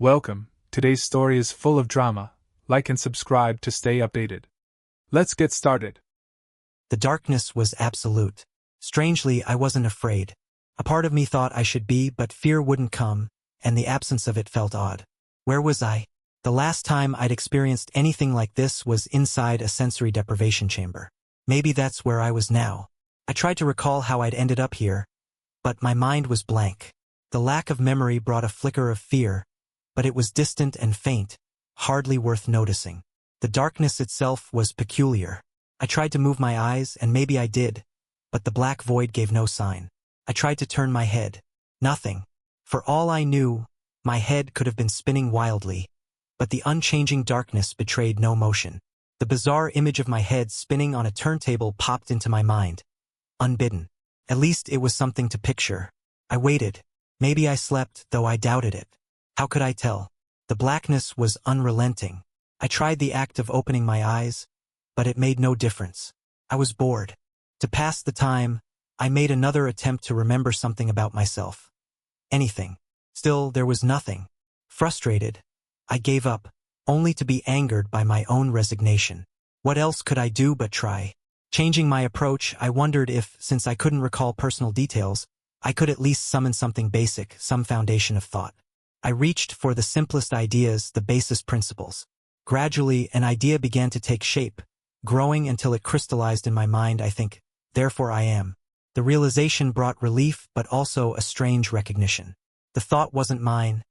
Welcome, today's story is full of drama. Like and subscribe to stay updated. Let's get started. The darkness was absolute. Strangely, I wasn't afraid. A part of me thought I should be, but fear wouldn't come, and the absence of it felt odd. Where was I? The last time I'd experienced anything like this was inside a sensory deprivation chamber. Maybe that's where I was now. I tried to recall how I'd ended up here, but my mind was blank. The lack of memory brought a flicker of fear, but it was distant and faint, hardly worth noticing. The darkness itself was peculiar. I tried to move my eyes, and maybe I did, but the black void gave no sign. I tried to turn my head. Nothing. For all I knew, my head could have been spinning wildly, but the unchanging darkness betrayed no motion. The bizarre image of my head spinning on a turntable popped into my mind. Unbidden. At least it was something to picture. I waited. Maybe I slept, though I doubted it. How could I tell? The blackness was unrelenting. I tried the act of opening my eyes, but it made no difference. I was bored. To pass the time, I made another attempt to remember something about myself. Anything. Still, there was nothing. Frustrated, I gave up, only to be angered by my own resignation. What else could I do but try? Changing my approach, I wondered if, since I couldn't recall personal details, I could at least summon something basic, some foundation of thought. I reached for the simplest ideas, the basest principles. Gradually, an idea began to take shape, growing until it crystallized in my mind. I think, therefore I am. The realization brought relief, but also a strange recognition. The thought wasn't mine.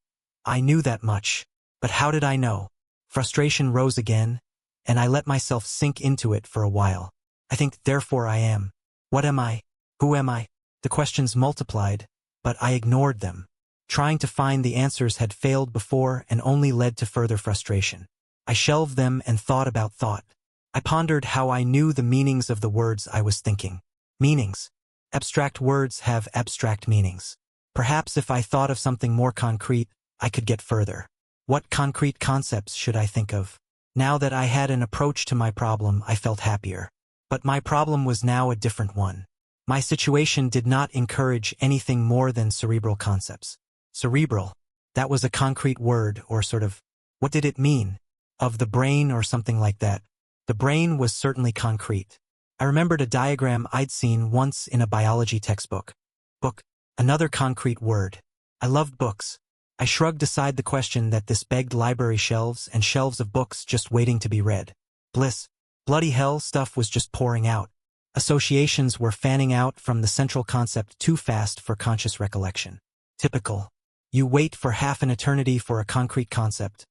I knew that much. But how did I know? Frustration rose again, and I let myself sink into it for a while. I think, therefore I am. What am I? Who am I? The questions multiplied, but I ignored them. Trying to find the answers had failed before and only led to further frustration. I shelved them and thought about thought. I pondered how I knew the meanings of the words I was thinking. Meanings. Abstract words have abstract meanings. Perhaps if I thought of something more concrete, I could get further. What concrete concepts should I think of? Now that I had an approach to my problem, I felt happier. But my problem was now a different one. My situation did not encourage anything more than cerebral concepts. Cerebral. That was a concrete word, or sort of, what did it mean? Of the brain or something like that. The brain was certainly concrete. I remembered a diagram I'd seen once in a biology textbook. Book. Another concrete word. I loved books. I shrugged aside the question that this begged library shelves and shelves of books just waiting to be read. Bliss. Bloody hell, stuff was just pouring out. Associations were fanning out from the central concept too fast for conscious recollection. Typical. You wait for half an eternity for a concrete concept.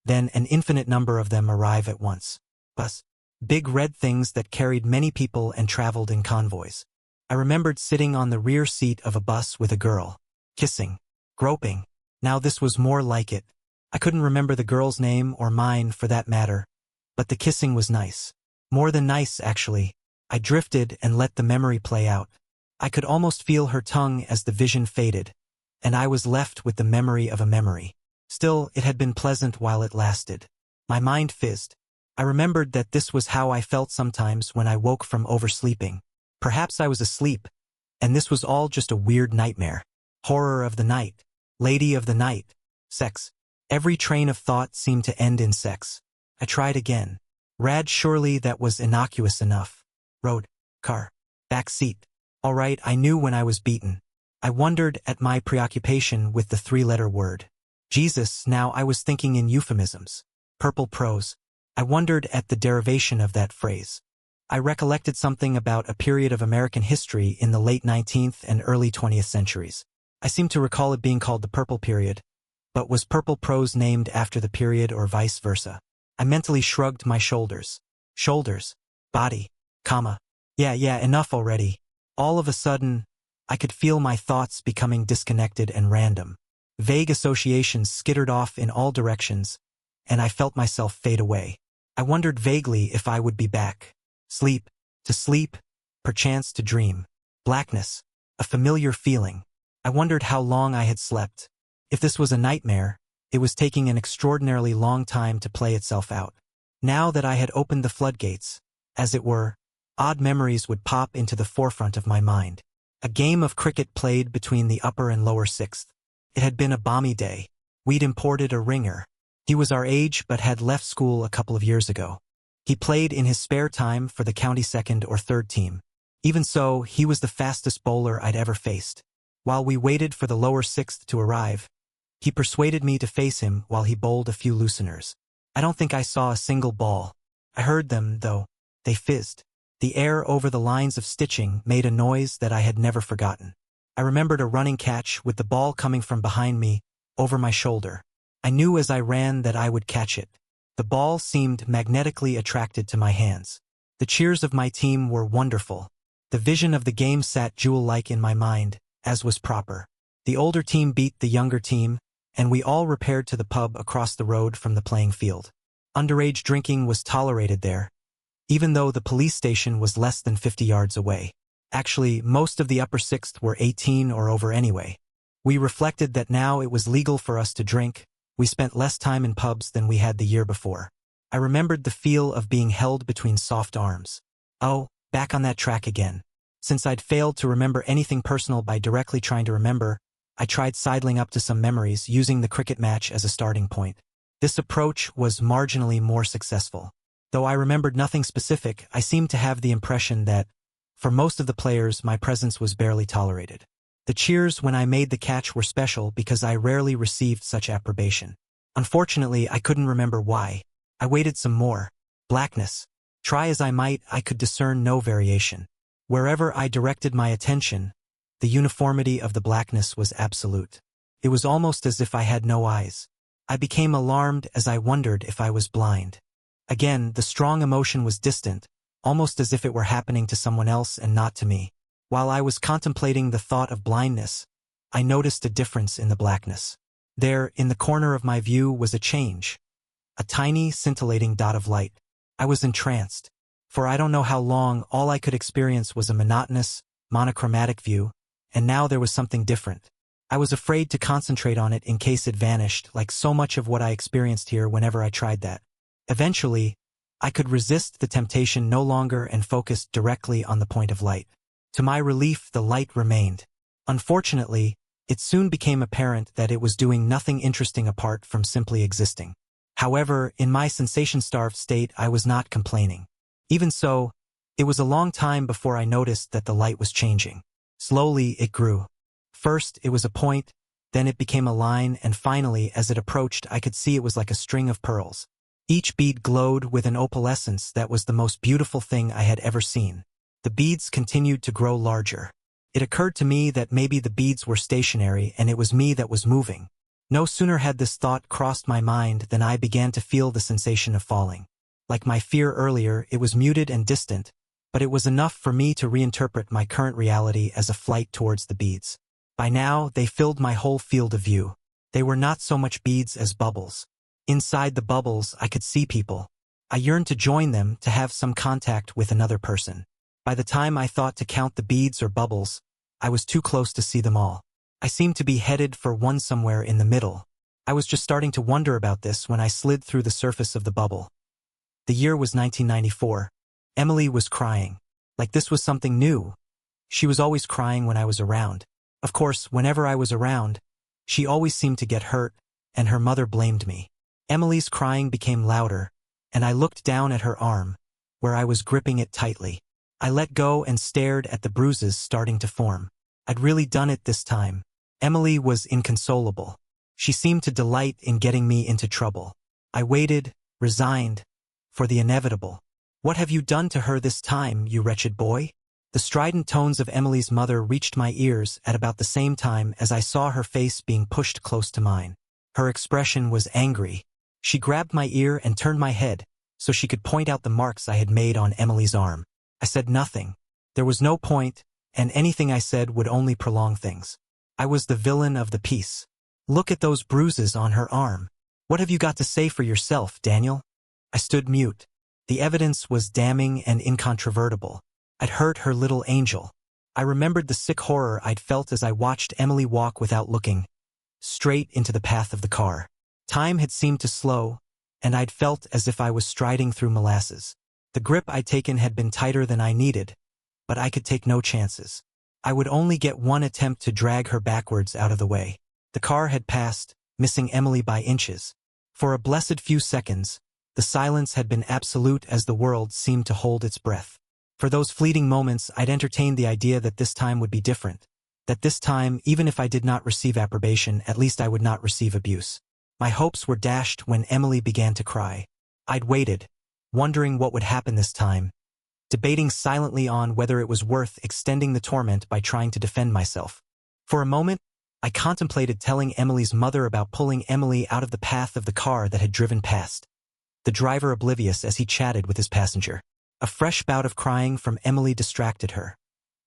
Then an infinite number of them arrive at once. Bus. Big red things that carried many people and traveled in convoys. I remembered sitting on the rear seat of a bus with a girl. Kissing. Groping. Now this was more like it. I couldn't remember the girl's name or mine for that matter, but the kissing was nice. More than nice, actually. I drifted and let the memory play out. I could almost feel her tongue as the vision faded, and I was left with the memory of a memory. Still, it had been pleasant while it lasted. My mind fizzed. I remembered that this was how I felt sometimes when I woke from oversleeping. Perhaps I was asleep, and this was all just a weird nightmare. Horror of the night. Lady of the night. Sex. Every train of thought seemed to end in sex. I tried again. Rad, surely that was innocuous enough. Road. Car. Back seat. All right, I knew when I was beaten. I wondered at my preoccupation with the three-letter word. Jesus, now I was thinking in euphemisms. Purple prose. I wondered at the derivation of that phrase. I recollected something about a period of American history in the late 19th and early 20th centuries. I seem to recall it being called the Purple Period, but was purple prose named after the period or vice versa? I mentally shrugged my shoulders. Shoulders. Body. Comma. Yeah, enough already. All of a sudden, I could feel my thoughts becoming disconnected and random. Vague associations skittered off in all directions, and I felt myself fade away. I wondered vaguely if I would be back. Sleep. To sleep. Perchance to dream. Blackness. A familiar feeling. I wondered how long I had slept. If this was a nightmare, it was taking an extraordinarily long time to play itself out. Now that I had opened the floodgates, as it were, odd memories would pop into the forefront of my mind. A game of cricket played between the upper and lower sixth. It had been a balmy day. We'd imported a ringer. He was our age but had left school a couple of years ago. He played in his spare time for the county second or third team. Even so, he was the fastest bowler I'd ever faced. While we waited for the lower sixth to arrive, he persuaded me to face him while he bowled a few looseners. I don't think I saw a single ball. I heard them, though. They fizzed. The air over the lines of stitching made a noise that I had never forgotten. I remembered a running catch with the ball coming from behind me, over my shoulder. I knew as I ran that I would catch it. The ball seemed magnetically attracted to my hands. The cheers of my team were wonderful. The vision of the game sat jewel-like in my mind, as was proper. The older team beat the younger team, and we all repaired to the pub across the road from the playing field. Underage drinking was tolerated there, even though the police station was less than 50 yards away. Actually, most of the upper sixth were 18 or over anyway. We reflected that now it was legal for us to drink. We spent less time in pubs than we had the year before. I remembered the feel of being held between soft arms. Oh, back on that track again. Since I'd failed to remember anything personal by directly trying to remember, I tried sidling up to some memories using the cricket match as a starting point. This approach was marginally more successful. Though I remembered nothing specific, I seemed to have the impression that, for most of the players, my presence was barely tolerated. The cheers when I made the catch were special because I rarely received such approbation. Unfortunately, I couldn't remember why. I waited some more. Blackness. Try as I might, I could discern no variation. Wherever I directed my attention, the uniformity of the blackness was absolute. It was almost as if I had no eyes. I became alarmed as I wondered if I was blind. Again, the strong emotion was distant, almost as if it were happening to someone else and not to me. While I was contemplating the thought of blindness, I noticed a difference in the blackness. There, in the corner of my view, was a change. A tiny, scintillating dot of light. I was entranced. For I don't know how long, all I could experience was a monotonous, monochromatic view, and now there was something different. I was afraid to concentrate on it in case it vanished, like so much of what I experienced here whenever I tried that. Eventually, I could resist the temptation no longer and focused directly on the point of light. To my relief, the light remained. Unfortunately, it soon became apparent that it was doing nothing interesting apart from simply existing. However, in my sensation-starved state, I was not complaining. Even so, it was a long time before I noticed that the light was changing. Slowly, it grew. First, it was a point, then it became a line, and finally, as it approached, I could see it was like a string of pearls. Each bead glowed with an opalescence that was the most beautiful thing I had ever seen. The beads continued to grow larger. It occurred to me that maybe the beads were stationary and it was me that was moving. No sooner had this thought crossed my mind than I began to feel the sensation of falling. Like my fear earlier, it was muted and distant, but it was enough for me to reinterpret my current reality as a flight towards the beads. By now, they filled my whole field of view. They were not so much beads as bubbles. Inside the bubbles, I could see people. I yearned to join them, to have some contact with another person. By the time I thought to count the beads or bubbles, I was too close to see them all. I seemed to be headed for one somewhere in the middle. I was just starting to wonder about this when I slid through the surface of the bubble. The year was 1994. Emily was crying. Like this was something new. She was always crying when I was around. Of course, whenever I was around, she always seemed to get hurt, and her mother blamed me. Emily's crying became louder, and I looked down at her arm, where I was gripping it tightly. I let go and stared at the bruises starting to form. I'd really done it this time. Emily was inconsolable. She seemed to delight in getting me into trouble. I waited, resigned, for the inevitable. "What have you done to her this time, you wretched boy?" The strident tones of Emily's mother reached my ears at about the same time as I saw her face being pushed close to mine. Her expression was angry. She grabbed my ear and turned my head so she could point out the marks I had made on Emily's arm. I said nothing. There was no point, and anything I said would only prolong things. I was the villain of the piece. "Look at those bruises on her arm. What have you got to say for yourself, Daniel?" I stood mute. The evidence was damning and incontrovertible. I'd hurt her little angel. I remembered the sick horror I'd felt as I watched Emily walk without looking, straight into the path of the car. Time had seemed to slow, and I'd felt as if I was striding through molasses. The grip I'd taken had been tighter than I needed, but I could take no chances. I would only get one attempt to drag her backwards out of the way. The car had passed, missing Emily by inches. For a blessed few seconds, the silence had been absolute as the world seemed to hold its breath. For those fleeting moments, I'd entertained the idea that this time would be different. That this time, even if I did not receive approbation, at least I would not receive abuse. My hopes were dashed when Emily began to cry. I'd waited, wondering what would happen this time, debating silently on whether it was worth extending the torment by trying to defend myself. For a moment, I contemplated telling Emily's mother about pulling Emily out of the path of the car that had driven past, the driver oblivious as he chatted with his passenger. A fresh bout of crying from Emily distracted her,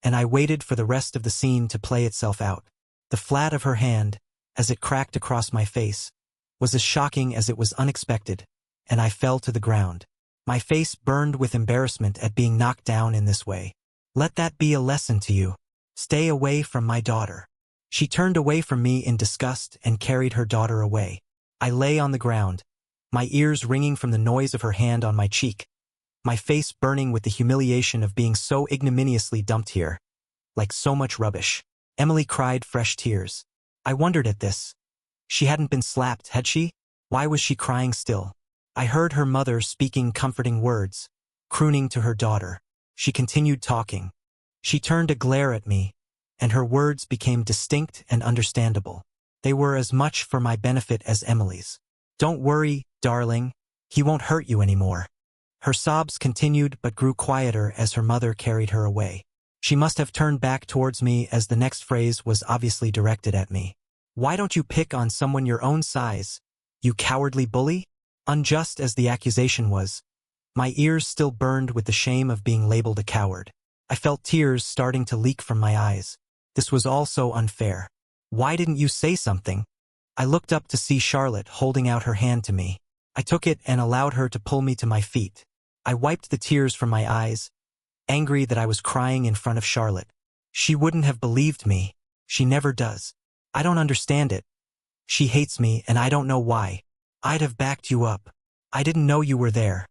and I waited for the rest of the scene to play itself out. The flat of her hand, as it cracked across my face, was as shocking as it was unexpected, and I fell to the ground. My face burned with embarrassment at being knocked down in this way. Let that be a lesson to you. Stay away from my daughter. She turned away from me in disgust and carried her daughter away. I lay on the ground, my ears ringing from the noise of her hand on my cheek, my face burning with the humiliation of being so ignominiously dumped here. Like so much rubbish. Emily cried fresh tears. I wondered at this. She hadn't been slapped, had she? Why was she crying still? I heard her mother speaking comforting words, crooning to her daughter. She continued talking. She turned a glare at me, and her words became distinct and understandable. They were as much for my benefit as Emily's. Don't worry, darling. He won't hurt you anymore. Her sobs continued but grew quieter as her mother carried her away. She must have turned back towards me as the next phrase was obviously directed at me. Why don't you pick on someone your own size, you cowardly bully? Unjust as the accusation was, my ears still burned with the shame of being labeled a coward. I felt tears starting to leak from my eyes. This was all so unfair. Why didn't you say something? I looked up to see Charlotte holding out her hand to me. I took it and allowed her to pull me to my feet. I wiped the tears from my eyes, angry that I was crying in front of Charlotte. She wouldn't have believed me. She never does. I don't understand it. She hates me and I don't know why. I'd have backed you up. I didn't know you were there.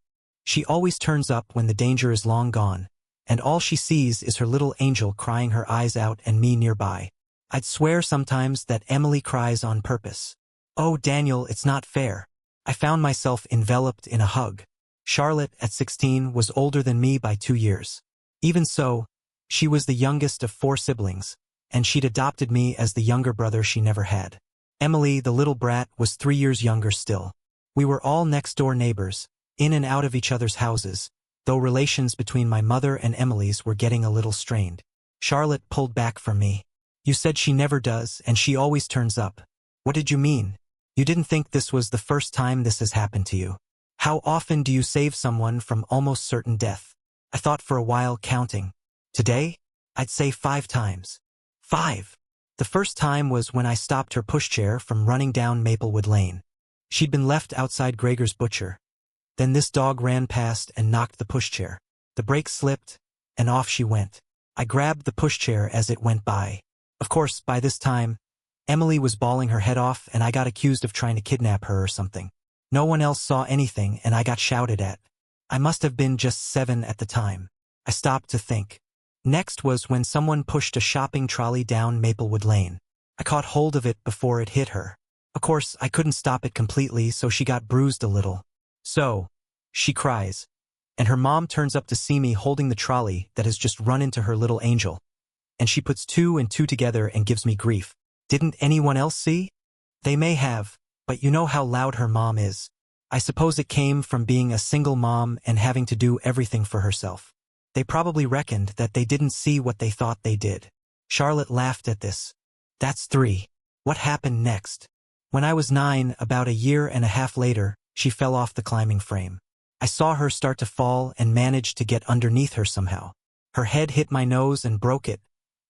She always turns up when the danger is long gone, and all she sees is her little angel crying her eyes out and me nearby. I'd swear sometimes that Emily cries on purpose. Oh, Daniel, it's not fair. I found myself enveloped in a hug. Charlotte, at 16, was older than me by 2 years. Even so, she was the youngest of 4 siblings, and she'd adopted me as the younger brother she never had. Emily, the little brat, was 3 years younger still. We were all next-door neighbors, in and out of each other's houses, though relations between my mother and Emily's were getting a little strained. Charlotte pulled back from me. You said she never does, and she always turns up. What did you mean? You didn't think this was the first time this has happened to you. How often do you save someone from almost certain death? I thought for a while, counting. Today? I'd say 5 times. 5! The first time was when I stopped her pushchair from running down Maplewood Lane. She'd been left outside Gregor's butcher. Then this dog ran past and knocked the pushchair. The brake slipped, and off she went. I grabbed the pushchair as it went by. Of course, by this time, Emily was bawling her head off and I got accused of trying to kidnap her or something. No one else saw anything and I got shouted at. I must have been just 7 at the time. I stopped to think. Next was when someone pushed a shopping trolley down Maplewood Lane. I caught hold of it before it hit her. Of course, I couldn't stop it completely, so she got bruised a little. So, she cries, and her mom turns up to see me holding the trolley that has just run into her little angel. And she puts 2 and 2 together and gives me grief. Didn't anyone else see? They may have, but you know how loud her mom is. I suppose it came from being a single mom and having to do everything for herself. They probably reckoned that they didn't see what they thought they did. Charlotte laughed at this. That's 3. What happened next? When I was 9, about a year and a half later, she fell off the climbing frame. I saw her start to fall and managed to get underneath her somehow. Her head hit my nose and broke it,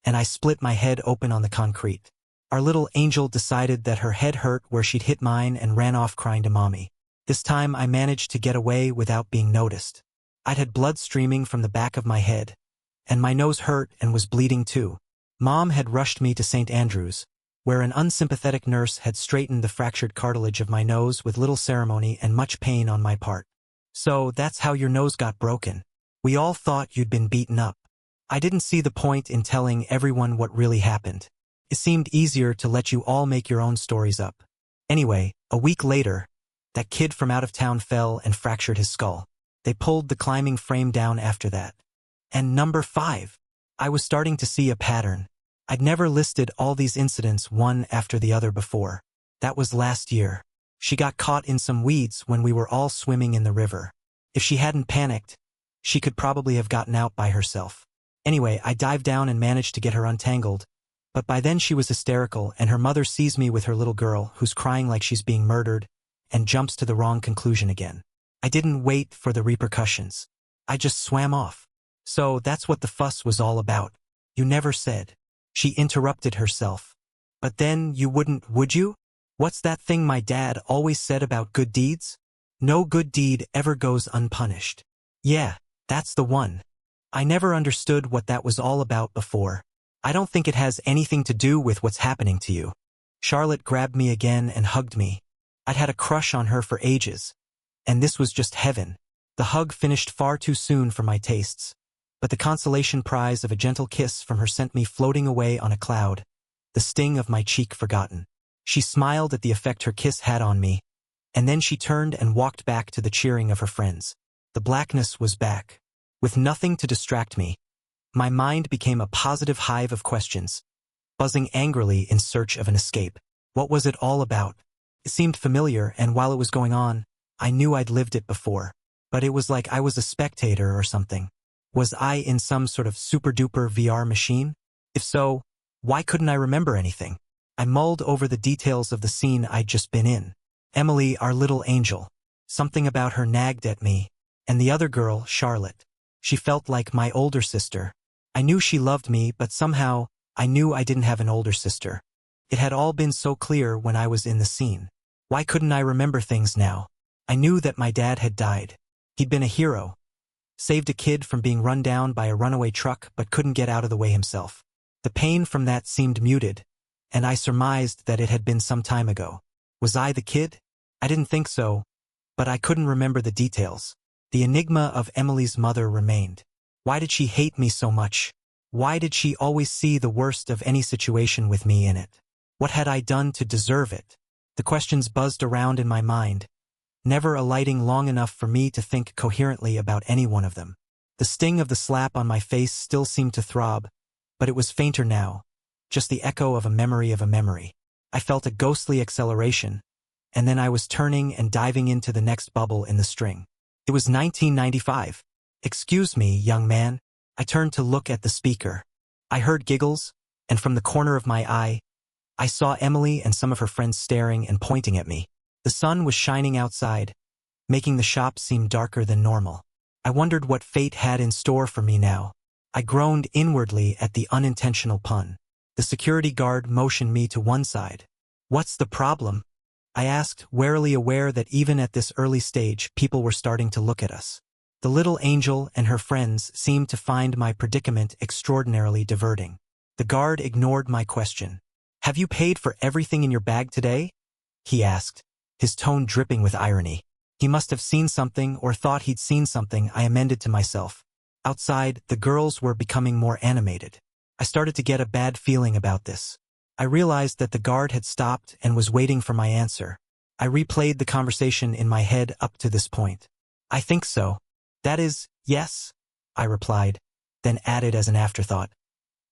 and I split my head open on the concrete. Our little angel decided that her head hurt where she'd hit mine and ran off crying to Mommy. This time I managed to get away without being noticed. I'd had blood streaming from the back of my head, and my nose hurt and was bleeding too. Mom had rushed me to St. Andrews, where an unsympathetic nurse had straightened the fractured cartilage of my nose with little ceremony and much pain on my part. So that's how your nose got broken. We all thought you'd been beaten up. I didn't see the point in telling everyone what really happened. It seemed easier to let you all make your own stories up. Anyway, a week later, that kid from out of town fell and fractured his skull. They pulled the climbing frame down after that. And number 5. I was starting to see a pattern. I'd never listed all these incidents one after the other before. That was last year. She got caught in some weeds when we were all swimming in the river. If she hadn't panicked, she could probably have gotten out by herself. Anyway, I dived down and managed to get her untangled, but by then she was hysterical and her mother sees me with her little girl, who's crying like she's being murdered, and jumps to the wrong conclusion again. I didn't wait for the repercussions. I just swam off. So that's what the fuss was all about. You never said. She interrupted herself. But then you wouldn't, would you? What's that thing my dad always said about good deeds? No good deed ever goes unpunished. Yeah, that's the one. I never understood what that was all about before. I don't think it has anything to do with what's happening to you. Charlotte grabbed me again and hugged me. I'd had a crush on her for ages. And this was just heaven. The hug finished far too soon for my tastes. But the consolation prize of a gentle kiss from her sent me floating away on a cloud, the sting of my cheek forgotten. She smiled at the effect her kiss had on me, and then she turned and walked back to the cheering of her friends. The blackness was back. With nothing to distract me, my mind became a positive hive of questions, buzzing angrily in search of an escape. What was it all about? It seemed familiar, and while it was going on, I knew I'd lived it before. But it was like I was a spectator or something. Was I in some sort of super-duper VR machine? If so, why couldn't I remember anything? I mulled over the details of the scene I'd just been in. Emily, our little angel. Something about her nagged at me. And the other girl, Charlotte. She felt like my older sister. I knew she loved me, but somehow, I knew I didn't have an older sister. It had all been so clear when I was in the scene. Why couldn't I remember things now? I knew that my dad had died. He'd been a hero. Saved a kid from being run down by a runaway truck but couldn't get out of the way himself. The pain from that seemed muted, and I surmised that it had been some time ago. Was I the kid? I didn't think so, but I couldn't remember the details. The enigma of Emily's mother remained. Why did she hate me so much? Why did she always see the worst of any situation with me in it? What had I done to deserve it? The questions buzzed around in my mind, never alighting long enough for me to think coherently about any one of them. The sting of the slap on my face still seemed to throb, but it was fainter now, just the echo of a memory of a memory. I felt a ghostly acceleration, and then I was turning and diving into the next bubble in the string. It was 1995. Excuse me, young man. I turned to look at the speaker. I heard giggles, and from the corner of my eye, I saw Emily and some of her friends staring and pointing at me. The sun was shining outside, making the shop seem darker than normal. I wondered what fate had in store for me now. I groaned inwardly at the unintentional pun. The security guard motioned me to one side. "What's the problem?" I asked, warily aware that even at this early stage, people were starting to look at us. The little angel and her friends seemed to find my predicament extraordinarily diverting. The guard ignored my question. "Have you paid for everything in your bag today?" he asked, his tone dripping with irony. He must have seen something or thought he'd seen something, I amended to myself. Outside, the girls were becoming more animated. I started to get a bad feeling about this. I realized that the guard had stopped and was waiting for my answer. I replayed the conversation in my head up to this point. "I think so. That is, yes," I replied, then added as an afterthought.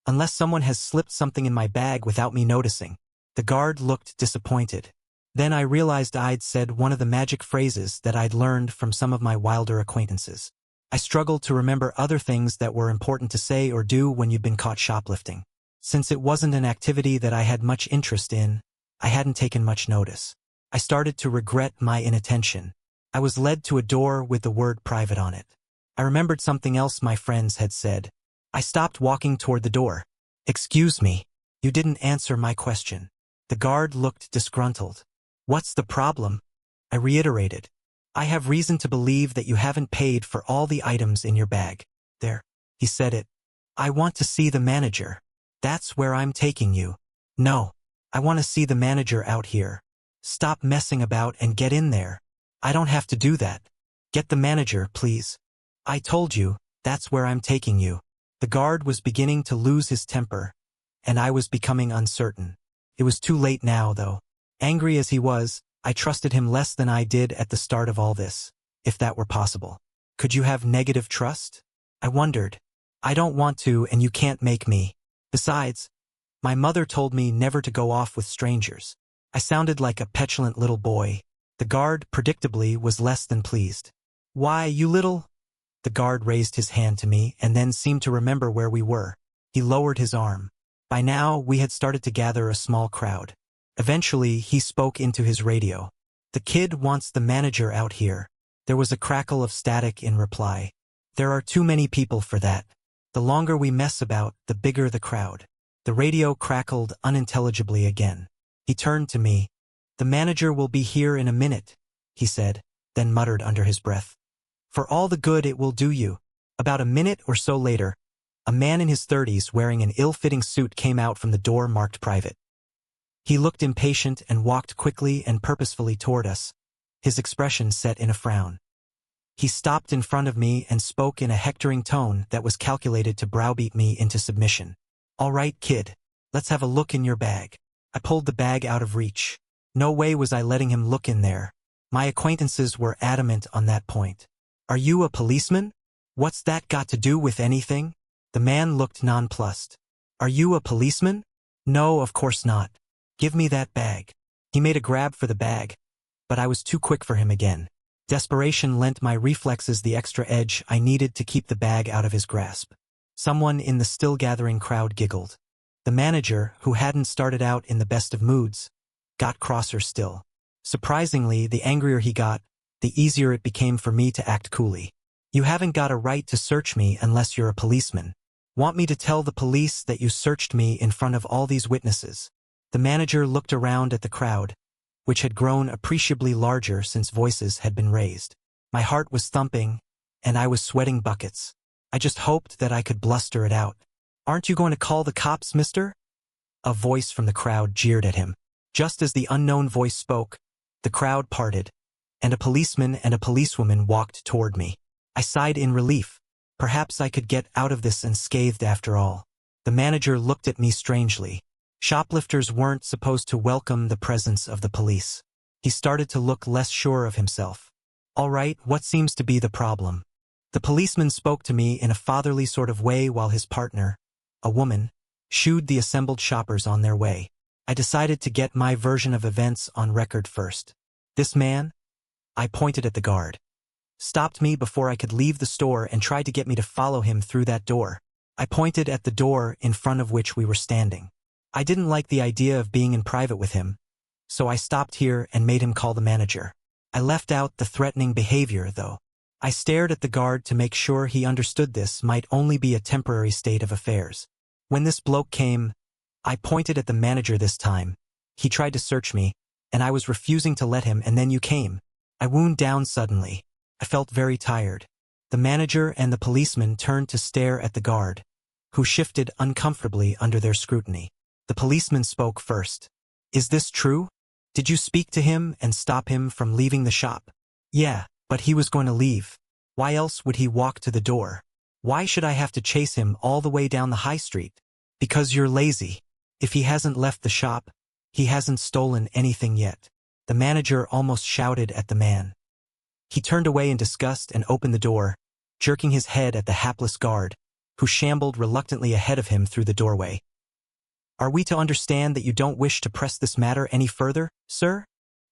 "Unless someone has slipped something in my bag without me noticing." The guard looked disappointed. Then I realized I'd said one of the magic phrases that I'd learned from some of my wilder acquaintances. I struggled to remember other things that were important to say or do when you'd been caught shoplifting. Since it wasn't an activity that I had much interest in, I hadn't taken much notice. I started to regret my inattention. I was led to a door with the word private on it. I remembered something else my friends had said. I stopped walking toward the door. "Excuse me, you didn't answer my question." The guard looked disgruntled. "What's the problem?" I reiterated. "I have reason to believe that you haven't paid for all the items in your bag." "There," he said it. "I want to see the manager. That's where I'm taking you." "No, I want to see the manager out here." "Stop messing about and get in there." "I don't have to do that. Get the manager, please." "I told you, that's where I'm taking you." The guard was beginning to lose his temper, and I was becoming uncertain. It was too late now, though. Angry as he was, I trusted him less than I did at the start of all this, if that were possible. Could you have negative trust? I wondered. I don't want to, and you can't make me. Besides, my mother told me never to go off with strangers. I sounded like a petulant little boy. The guard, predictably, was less than pleased. Why, you little... The guard raised his hand to me and then seemed to remember where we were. He lowered his arm. By now, we had started to gather a small crowd. Eventually, he spoke into his radio. The kid wants the manager out here. There was a crackle of static in reply. There are too many people for that. The longer we mess about, the bigger the crowd. The radio crackled unintelligibly again. He turned to me. The manager will be here in a minute, he said, then muttered under his breath. For all the good it will do you. About a minute or so later, a man in his 30s wearing an ill-fitting suit came out from the door marked private. He looked impatient and walked quickly and purposefully toward us, his expression set in a frown. He stopped in front of me and spoke in a hectoring tone that was calculated to browbeat me into submission. All right, kid. Let's have a look in your bag. I pulled the bag out of reach. No way was I letting him look in there. My acquaintances were adamant on that point. Are you a policeman? What's that got to do with anything? The man looked nonplussed. Are you a policeman? No, of course not. Give me that bag. He made a grab for the bag, but I was too quick for him again. Desperation lent my reflexes the extra edge I needed to keep the bag out of his grasp. Someone in the still-gathering crowd giggled. The manager, who hadn't started out in the best of moods, got crosser still. Surprisingly, the angrier he got, the easier it became for me to act coolly. You haven't got a right to search me unless you're a policeman. Want me to tell the police that you searched me in front of all these witnesses? The manager looked around at the crowd, which had grown appreciably larger since voices had been raised. My heart was thumping, and I was sweating buckets. I just hoped that I could bluster it out. Aren't you going to call the cops, mister? A voice from the crowd jeered at him. Just as the unknown voice spoke, the crowd parted, and a policeman and a policewoman walked toward me. I sighed in relief. Perhaps I could get out of this unscathed after all. The manager looked at me strangely. Shoplifters weren't supposed to welcome the presence of the police. He started to look less sure of himself. All right, what seems to be the problem? The policeman spoke to me in a fatherly sort of way while his partner, a woman, shooed the assembled shoppers on their way. I decided to get my version of events on record first. This man, I pointed at the guard, stopped me before I could leave the store and tried to get me to follow him through that door. I pointed at the door in front of which we were standing. I didn't like the idea of being in private with him, so I stopped here and made him call the manager. I left out the threatening behavior, though. I stared at the guard to make sure he understood this might only be a temporary state of affairs. When this bloke came, I pointed at the manager this time. He tried to search me, and I was refusing to let him, and then you came. I wound down suddenly. I felt very tired. The manager and the policeman turned to stare at the guard, who shifted uncomfortably under their scrutiny. The policeman spoke first. Is this true? Did you speak to him and stop him from leaving the shop? Yeah, but he was going to leave. Why else would he walk to the door? Why should I have to chase him all the way down the high street? Because you're lazy. If he hasn't left the shop, he hasn't stolen anything yet. The manager almost shouted at the man. He turned away in disgust and opened the door, jerking his head at the hapless guard, who shambled reluctantly ahead of him through the doorway. Are we to understand that you don't wish to press this matter any further, sir?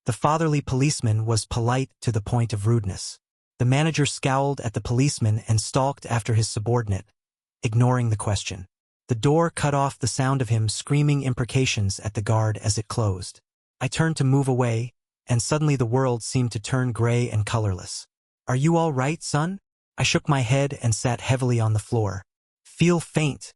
The fatherly policeman was polite to the point of rudeness. The manager scowled at the policeman and stalked after his subordinate, ignoring the question. The door cut off the sound of him screaming imprecations at the guard as it closed. I turned to move away, and suddenly the world seemed to turn gray and colorless. Are you all right, son? I shook my head and sat heavily on the floor. Feel faint,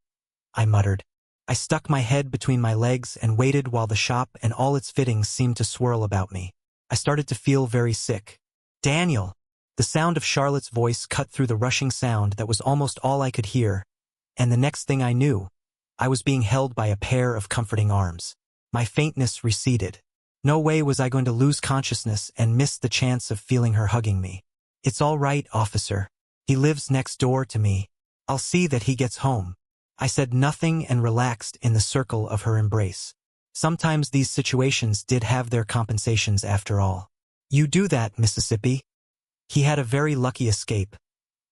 I muttered. I stuck my head between my legs and waited while the shop and all its fittings seemed to swirl about me. I started to feel very sick. Daniel! The sound of Charlotte's voice cut through the rushing sound that was almost all I could hear, and the next thing I knew, I was being held by a pair of comforting arms. My faintness receded. No way was I going to lose consciousness and miss the chance of feeling her hugging me. It's all right, officer. He lives next door to me. I'll see that he gets home. I said nothing and relaxed in the circle of her embrace. Sometimes these situations did have their compensations after all. You do that, Mississippi. He had a very lucky escape.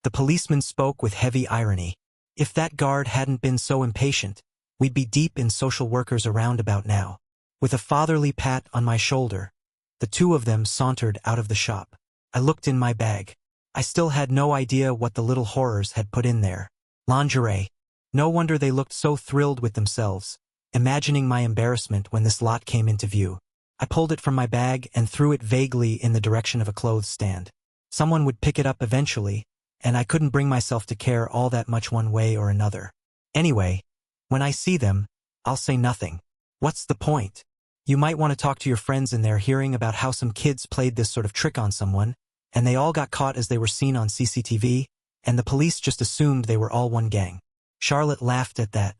The policeman spoke with heavy irony. If that guard hadn't been so impatient, we'd be deep in social workers' roundabout now. With a fatherly pat on my shoulder, the two of them sauntered out of the shop. I looked in my bag. I still had no idea what the little horrors had put in there. Lingerie. No wonder they looked so thrilled with themselves, imagining my embarrassment when this lot came into view. I pulled it from my bag and threw it vaguely in the direction of a clothes stand. Someone would pick it up eventually, and I couldn't bring myself to care all that much one way or another. Anyway, when I see them, I'll say nothing. What's the point? You might want to talk to your friends in there hearing about how some kids played this sort of trick on someone, and they all got caught as they were seen on CCTV, and the police just assumed they were all one gang. Charlotte laughed at that.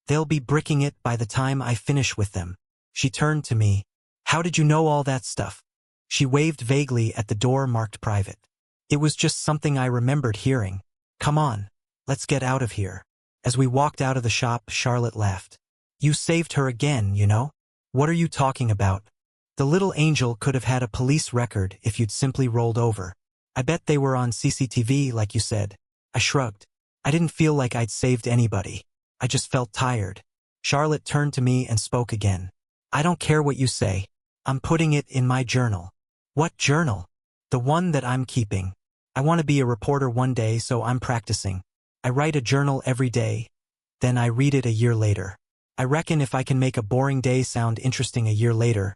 They'll be bricking it by the time I finish with them. She turned to me. How did you know all that stuff? She waved vaguely at the door marked private. It was just something I remembered hearing. Come on, let's get out of here. As we walked out of the shop, Charlotte laughed. You saved her again, you know? What are you talking about? The little angel could have had a police record if you'd simply rolled over. I bet they were on CCTV like you said. I shrugged. I didn't feel like I'd saved anybody. I just felt tired. Charlotte turned to me and spoke again. I don't care what you say. I'm putting it in my journal. What journal? The one that I'm keeping. I want to be a reporter one day, so I'm practicing. I write a journal every day, then I read it a year later. I reckon if I can make a boring day sound interesting a year later,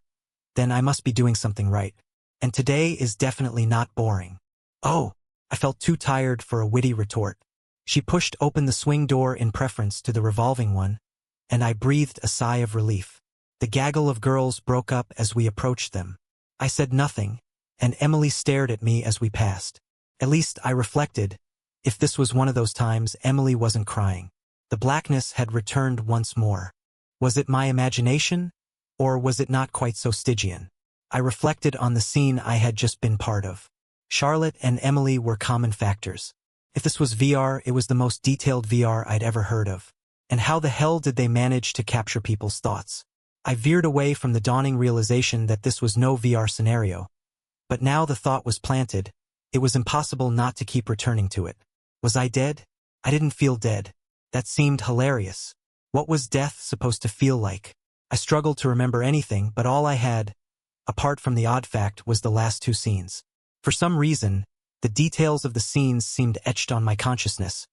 then I must be doing something right. And today is definitely not boring. Oh, I felt too tired for a witty retort. She pushed open the swing door in preference to the revolving one, and I breathed a sigh of relief. The gaggle of girls broke up as we approached them. I said nothing, and Emily stared at me as we passed. At least, I reflected, if this was one of those times, Emily wasn't crying. The blackness had returned once more. Was it my imagination, or was it not quite so Stygian? I reflected on the scene I had just been part of. Charlotte and Emily were common factors. If this was VR, it was the most detailed VR I'd ever heard of. And how the hell did they manage to capture people's thoughts? I veered away from the dawning realization that this was no VR scenario. But now the thought was planted. It was impossible not to keep returning to it. Was I dead? I didn't feel dead. That seemed hilarious. What was death supposed to feel like? I struggled to remember anything, but all I had, apart from the odd fact, was the last two scenes. For some reason, the details of the scenes seemed etched on my consciousness.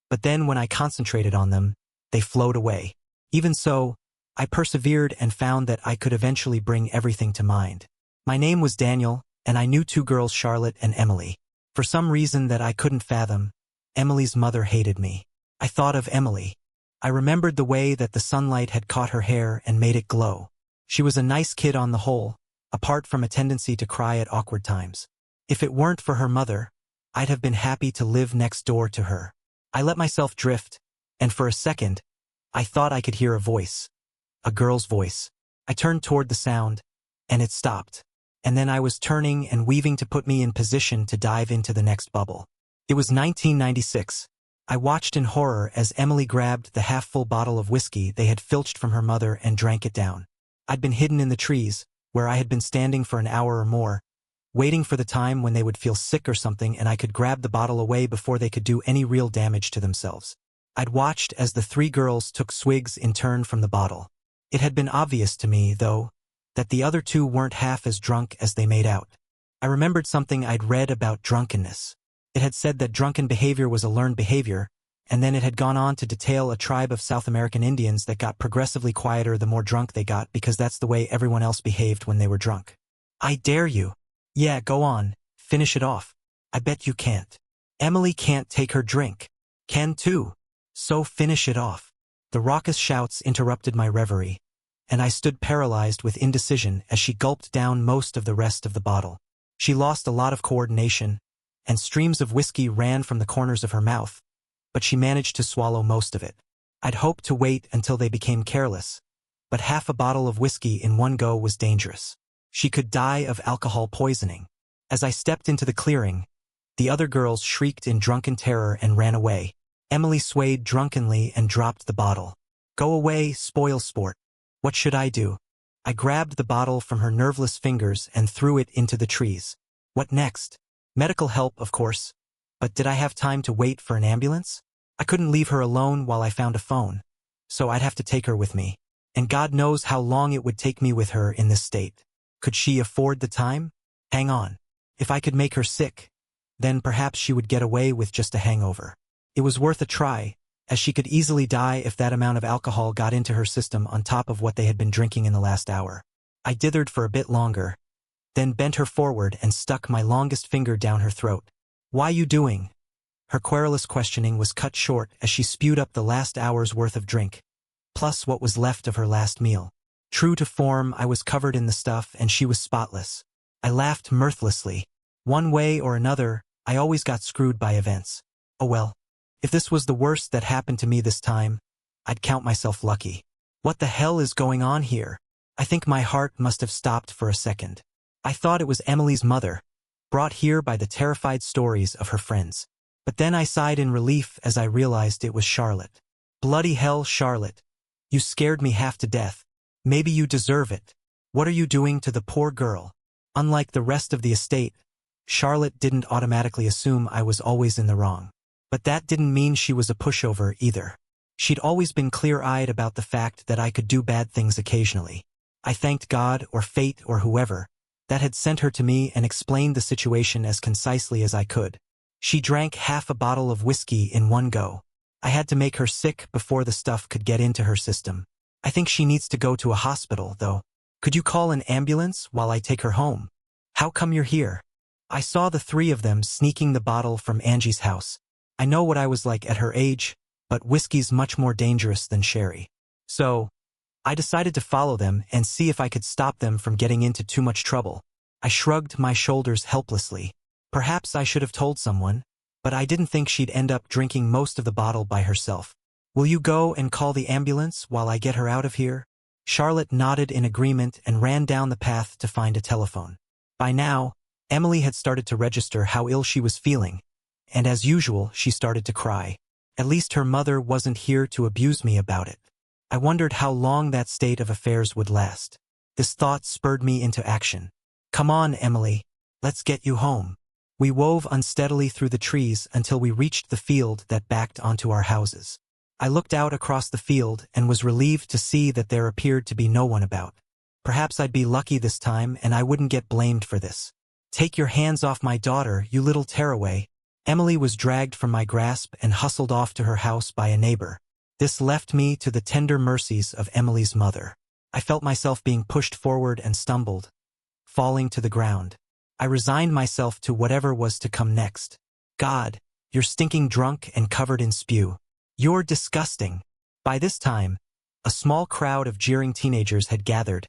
But then when I concentrated on them, they flowed away. Even so, I persevered and found that I could eventually bring everything to mind. My name was Daniel, and I knew two girls, Charlotte and Emily. For some reason that I couldn't fathom, Emily's mother hated me. I thought of Emily. I remembered the way that the sunlight had caught her hair and made it glow. She was a nice kid on the whole, apart from a tendency to cry at awkward times. If it weren't for her mother, I'd have been happy to live next door to her. I let myself drift, and for a second, I thought I could hear a voice. A girl's voice. I turned toward the sound, and it stopped. And then I was turning and weaving to put me in position to dive into the next bubble. It was 1996. I watched in horror as Emily grabbed the half-full bottle of whiskey they had filched from her mother and drank it down. I'd been hidden in the trees, where I had been standing for an hour or more, waiting for the time when they would feel sick or something and I could grab the bottle away before they could do any real damage to themselves. I'd watched as the three girls took swigs in turn from the bottle. It had been obvious to me, though, that the other two weren't half as drunk as they made out. I remembered something I'd read about drunkenness. It had said that drunken behavior was a learned behavior, and then it had gone on to detail a tribe of South American Indians that got progressively quieter the more drunk they got because that's the way everyone else behaved when they were drunk. I dare you. Yeah, go on. Finish it off. I bet you can't. Emily can't take her drink. Ken too. So finish it off. The raucous shouts interrupted my reverie, and I stood paralyzed with indecision as she gulped down most of the rest of the bottle. She lost a lot of coordination, and streams of whiskey ran from the corners of her mouth, but she managed to swallow most of it. I'd hoped to wait until they became careless, but half a bottle of whiskey in one go was dangerous. She could die of alcohol poisoning. As I stepped into the clearing, the other girls shrieked in drunken terror and ran away. Emily swayed drunkenly and dropped the bottle. Go away, spoil sport. What should I do? I grabbed the bottle from her nerveless fingers and threw it into the trees. What next? Medical help, of course. But did I have time to wait for an ambulance? I couldn't leave her alone while I found a phone. So I'd have to take her with me. And God knows how long it would take me with her in this state. Could she afford the time? Hang on. If I could make her sick, then perhaps she would get away with just a hangover. It was worth a try, as she could easily die if that amount of alcohol got into her system on top of what they had been drinking in the last hour. I dithered for a bit longer, then bent her forward and stuck my longest finger down her throat. "Why you doing?" Her querulous questioning was cut short as she spewed up the last hour's worth of drink, plus what was left of her last meal. True to form, I was covered in the stuff and she was spotless. I laughed mirthlessly. One way or another, I always got screwed by events. Oh well. If this was the worst that happened to me this time, I'd count myself lucky. What the hell is going on here? I think my heart must have stopped for a second. I thought it was Emily's mother, brought here by the terrified stories of her friends. But then I sighed in relief as I realized it was Charlotte. Bloody hell, Charlotte. You scared me half to death. Maybe you deserve it. What are you doing to the poor girl? Unlike the rest of the estate, Charlotte didn't automatically assume I was always in the wrong. But that didn't mean she was a pushover either. She'd always been clear-eyed about the fact that I could do bad things occasionally. I thanked God or fate or whoever that had sent her to me and explained the situation as concisely as I could. She drank half a bottle of whiskey in one go. I had to make her sick before the stuff could get into her system. I think she needs to go to a hospital, though. Could you call an ambulance while I take her home? How come you're here? I saw the three of them sneaking the bottle from Angie's house. I know what I was like at her age, but whiskey's much more dangerous than sherry. So, I decided to follow them and see if I could stop them from getting into too much trouble. I shrugged my shoulders helplessly. Perhaps I should have told someone, but I didn't think she'd end up drinking most of the bottle by herself. Will you go and call the ambulance while I get her out of here? Charlotte nodded in agreement and ran down the path to find a telephone. By now, Emily had started to register how ill she was feeling, and as usual, she started to cry. At least her mother wasn't here to abuse me about it. I wondered how long that state of affairs would last. This thought spurred me into action. Come on, Emily. Let's get you home. We wove unsteadily through the trees until we reached the field that backed onto our houses. I looked out across the field and was relieved to see that there appeared to be no one about. Perhaps I'd be lucky this time and I wouldn't get blamed for this. Take your hands off my daughter, you little tearaway. Emily was dragged from my grasp and hustled off to her house by a neighbor. This left me to the tender mercies of Emily's mother. I felt myself being pushed forward and stumbled, falling to the ground. I resigned myself to whatever was to come next. God, you're stinking drunk and covered in spew. You're disgusting. By this time, a small crowd of jeering teenagers had gathered,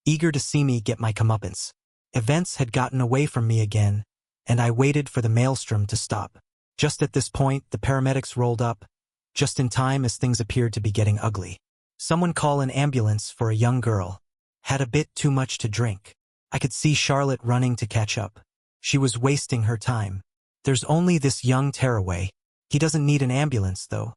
eager to see me get my comeuppance. Events had gotten away from me again, and I waited for the maelstrom to stop. Just at this point, the paramedics rolled up, just in time as things appeared to be getting ugly. Someone call an ambulance for a young girl. Had a bit too much to drink. I could see Charlotte running to catch up. She was wasting her time. There's only this young tearaway. He doesn't need an ambulance, though.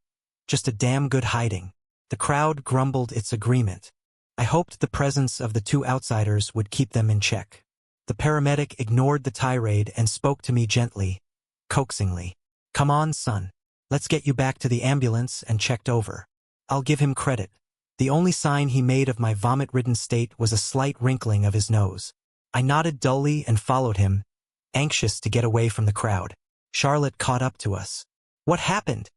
Just a damn good hiding. The crowd grumbled its agreement. I hoped the presence of the two outsiders would keep them in check. The paramedic ignored the tirade and spoke to me gently, coaxingly. Come on, son. Let's get you back to the ambulance and checked over. I'll give him credit. The only sign he made of my vomit-ridden state was a slight wrinkling of his nose. I nodded dully and followed him, anxious to get away from the crowd. Charlotte caught up to us. What happened?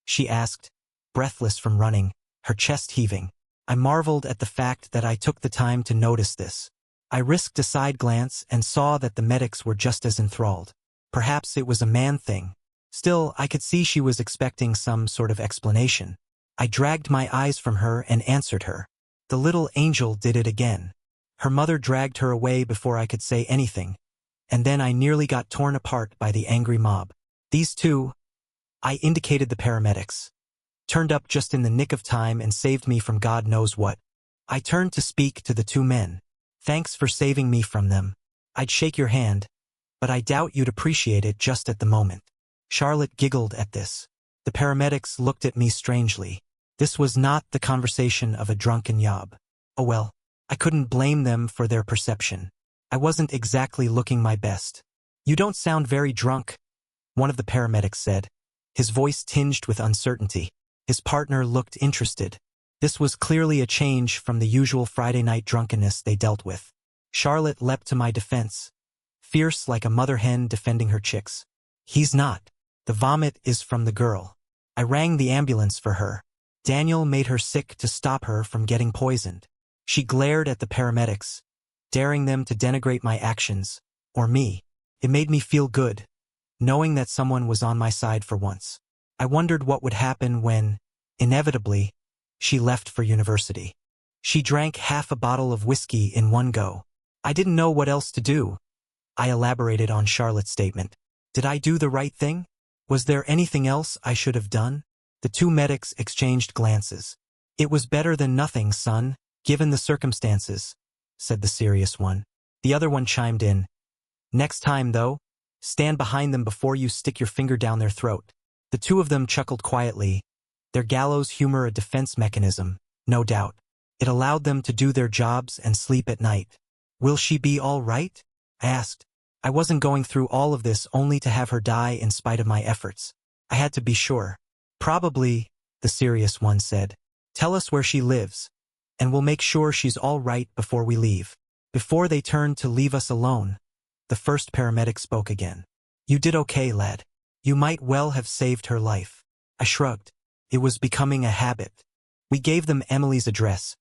She asked, breathless from running, her chest heaving. I marveled at the fact that I took the time to notice this. I risked a side glance and saw that the medics were just as enthralled. Perhaps it was a man thing. Still, I could see she was expecting some sort of explanation. I dragged my eyes from her and answered her. The little angel did it again. Her mother dragged her away before I could say anything, and then I nearly got torn apart by the angry mob. These two, I indicated the paramedics, turned up just in the nick of time and saved me from God knows what. I turned to speak to the two men. Thanks for saving me from them. I'd shake your hand, but I doubt you'd appreciate it just at the moment. Charlotte giggled at this. The paramedics looked at me strangely. This was not the conversation of a drunken yob. Oh well, I couldn't blame them for their perception. I wasn't exactly looking my best. You don't sound very drunk, one of the paramedics said, his voice tinged with uncertainty. His partner looked interested. This was clearly a change from the usual Friday night drunkenness they dealt with. Charlotte leapt to my defense, fierce like a mother hen defending her chicks. He's not. The vomit is from the girl. I rang the ambulance for her. Daniel made her sick to stop her from getting poisoned. She glared at the paramedics, daring them to denigrate my actions, or me. It made me feel good, knowing that someone was on my side for once. I wondered what would happen when, inevitably, she left for university. She drank half a bottle of whiskey in one go. I didn't know what else to do. I elaborated on Charlotte's statement. Did I do the right thing? Was there anything else I should have done? The two medics exchanged glances. It was better than nothing, son, given the circumstances, said the serious one. The other one chimed in. Next time, though, stand behind them before you stick your finger down their throat. The two of them chuckled quietly, their gallows humor a defense mechanism, no doubt. It allowed them to do their jobs and sleep at night. Will she be all right? I asked. I wasn't going through all of this only to have her die in spite of my efforts. I had to be sure. Probably, the serious one said. Tell us where she lives, and we'll make sure she's all right before we leave. Before they turned to leave us alone, the first paramedic spoke again. You did okay, lad. You might well have saved her life. I shrugged. It was becoming a habit. We gave them Emily's address,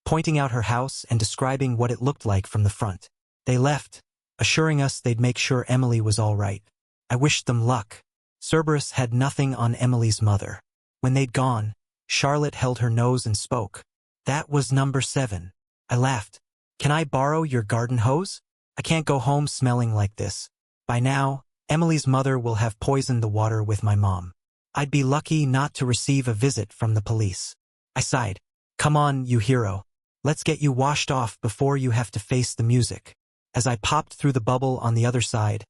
pointing out her house and describing what it looked like from the front. They left, assuring us they'd make sure Emily was all right. I wished them luck. Cerberus had nothing on Emily's mother. When they'd gone, Charlotte held her nose and spoke. That was number 7. I laughed. Can I borrow your garden hose? I can't go home smelling like this. By now, Emily's mother will have poisoned the water with my mom. I'd be lucky not to receive a visit from the police. I sighed. Come on, you hero. Let's get you washed off before you have to face the music. As I popped through the bubble on the other side,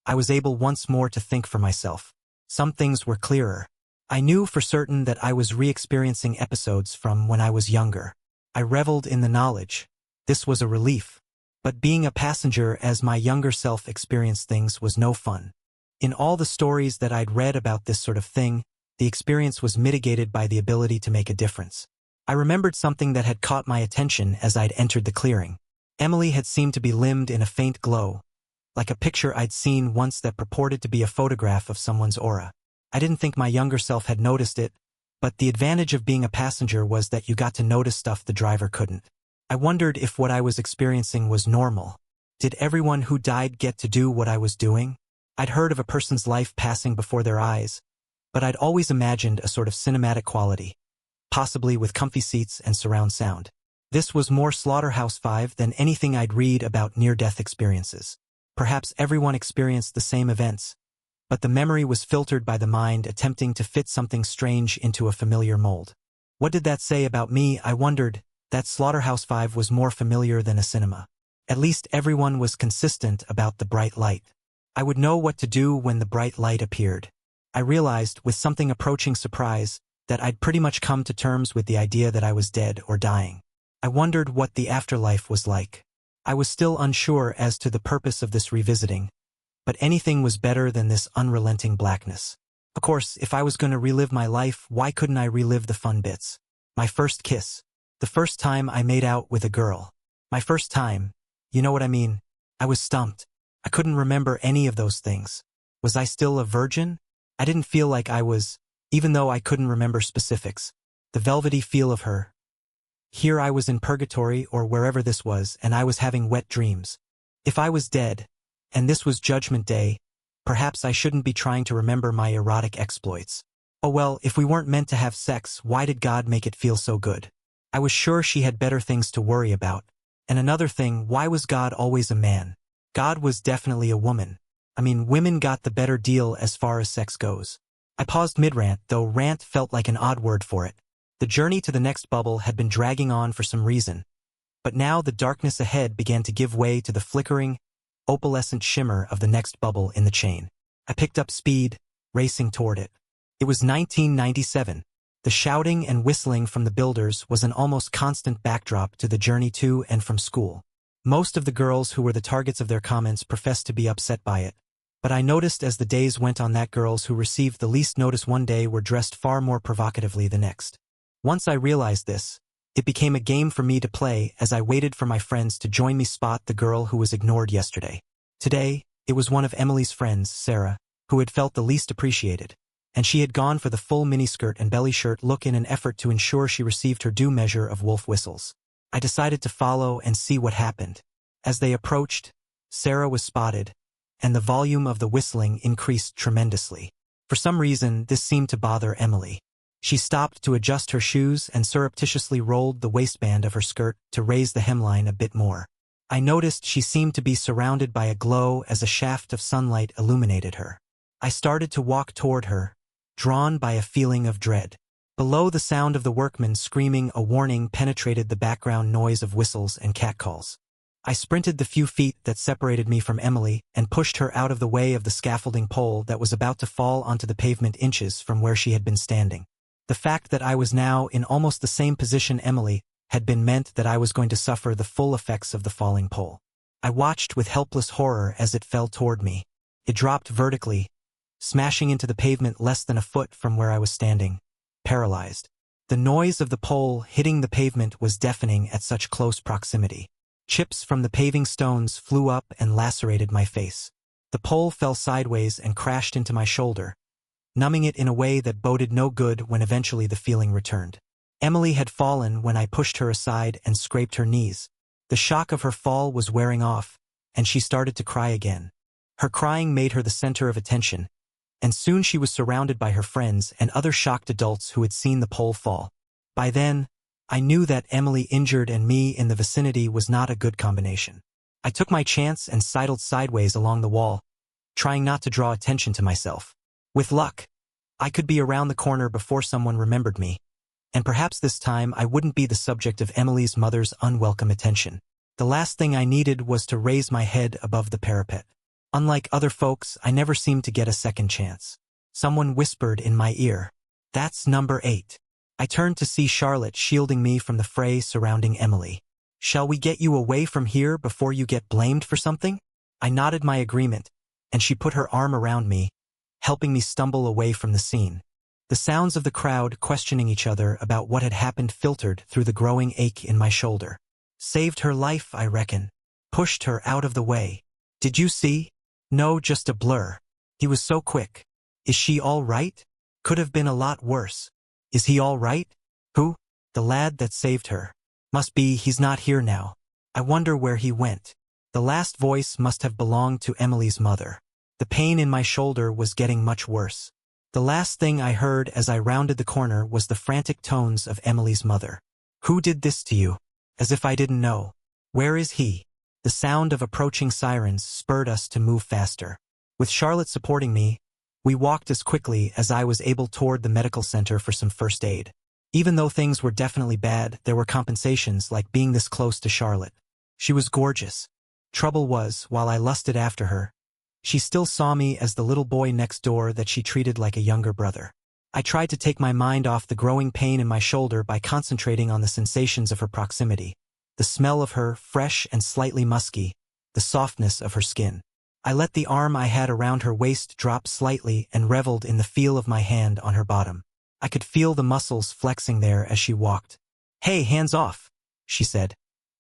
I was able once more to think for myself. Some things were clearer. I knew for certain that I was re-experiencing episodes from when I was younger. I reveled in the knowledge. This was a relief. But being a passenger as my younger self experienced things was no fun. In all the stories that I'd read about this sort of thing, the experience was mitigated by the ability to make a difference. I remembered something that had caught my attention as I'd entered the clearing. Emily had seemed to be limned in a faint glow, like a picture I'd seen once that purported to be a photograph of someone's aura. I didn't think my younger self had noticed it, but the advantage of being a passenger was that you got to notice stuff the driver couldn't. I wondered if what I was experiencing was normal. Did everyone who died get to do what I was doing? I'd heard of a person's life passing before their eyes, but I'd always imagined a sort of cinematic quality, possibly with comfy seats and surround sound. This was more Slaughterhouse-Five than anything I'd read about near-death experiences. Perhaps everyone experienced the same events, but the memory was filtered by the mind attempting to fit something strange into a familiar mold. What did that say about me, I wondered? That Slaughterhouse-Five was more familiar than a cinema. At least everyone was consistent about the bright light. I would know what to do when the bright light appeared. I realized, with something approaching surprise, that I'd pretty much come to terms with the idea that I was dead or dying. I wondered what the afterlife was like. I was still unsure as to the purpose of this revisiting, but anything was better than this unrelenting blackness. Of course, if I was going to relive my life, why couldn't I relive the fun bits? My first kiss. The first time I made out with a girl. My first time. You know what I mean? I was stumped. I couldn't remember any of those things. Was I still a virgin? I didn't feel like I was, even though I couldn't remember specifics. The velvety feel of her. Here I was in purgatory or wherever this was, and I was having wet dreams. If I was dead, and this was Judgment Day, perhaps I shouldn't be trying to remember my erotic exploits. Oh well, if we weren't meant to have sex, why did God make it feel so good? I was sure she had better things to worry about. And another thing, why was God always a man? God was definitely a woman. I mean, women got the better deal as far as sex goes. I paused mid-rant, though rant felt like an odd word for it. The journey to the next bubble had been dragging on for some reason, but now the darkness ahead began to give way to the flickering, opalescent shimmer of the next bubble in the chain. I picked up speed, racing toward it. It was 1997. The shouting and whistling from the builders was an almost constant backdrop to the journey to and from school. Most of the girls who were the targets of their comments professed to be upset by it, but I noticed as the days went on that girls who received the least notice one day were dressed far more provocatively the next. Once I realized this, it became a game for me to play as I waited for my friends to join me spot the girl who was ignored yesterday. Today, it was one of Emily's friends, Sarah, who had felt the least appreciated, and she had gone for the full miniskirt and belly shirt look in an effort to ensure she received her due measure of wolf whistles. I decided to follow and see what happened. As they approached, Sarah was spotted, and the volume of the whistling increased tremendously. For some reason, this seemed to bother Emily. She stopped to adjust her shoes and surreptitiously rolled the waistband of her skirt to raise the hemline a bit more. I noticed she seemed to be surrounded by a glow as a shaft of sunlight illuminated her. I started to walk toward her, drawn by a feeling of dread. Below, the sound of the workmen screaming a warning penetrated the background noise of whistles and catcalls. I sprinted the few feet that separated me from Emily and pushed her out of the way of the scaffolding pole that was about to fall onto the pavement inches from where she had been standing. The fact that I was now in almost the same position Emily had been meant that I was going to suffer the full effects of the falling pole. I watched with helpless horror as it fell toward me. It dropped vertically, smashing into the pavement less than a foot from where I was standing, paralyzed. The noise of the pole hitting the pavement was deafening at such close proximity. Chips from the paving stones flew up and lacerated my face. The pole fell sideways and crashed into my shoulder, numbing it in a way that boded no good when eventually the feeling returned. Emily had fallen when I pushed her aside and scraped her knees. The shock of her fall was wearing off, and she started to cry again. Her crying made her the center of attention, and soon she was surrounded by her friends and other shocked adults who had seen the pole fall. By then, I knew that Emily injured and me in the vicinity was not a good combination. I took my chance and sidled sideways along the wall, trying not to draw attention to myself. With luck, I could be around the corner before someone remembered me, and perhaps this time I wouldn't be the subject of Emily's mother's unwelcome attention. The last thing I needed was to raise my head above the parapet. Unlike other folks, I never seemed to get a second chance. Someone whispered in my ear, "That's number 8. I turned to see Charlotte shielding me from the fray surrounding Emily. "Shall we get you away from here before you get blamed for something?" I nodded my agreement, and she put her arm around me, helping me stumble away from the scene. The sounds of the crowd questioning each other about what had happened filtered through the growing ache in my shoulder. "Saved her life, I reckon. Pushed her out of the way. Did you see?" "No, just a blur. He was so quick." "Is she all right?" "Could have been a lot worse." "Is he all right?" "Who?" "The lad that saved her." "Must be he's not here now. I wonder where he went." The last voice must have belonged to Emily's mother. The pain in my shoulder was getting much worse. The last thing I heard as I rounded the corner was the frantic tones of Emily's mother. "Who did this to you?" As if I didn't know. "Where is he?" The sound of approaching sirens spurred us to move faster. With Charlotte supporting me, we walked as quickly as I was able toward the medical center for some first aid. Even though things were definitely bad, there were compensations like being this close to Charlotte. She was gorgeous. Trouble was, while I lusted after her, she still saw me as the little boy next door that she treated like a younger brother. I tried to take my mind off the growing pain in my shoulder by concentrating on the sensations of her proximity, the smell of her, fresh and slightly musky, the softness of her skin. I let the arm I had around her waist drop slightly and reveled in the feel of my hand on her bottom. I could feel the muscles flexing there as she walked. "Hey, hands off," she said,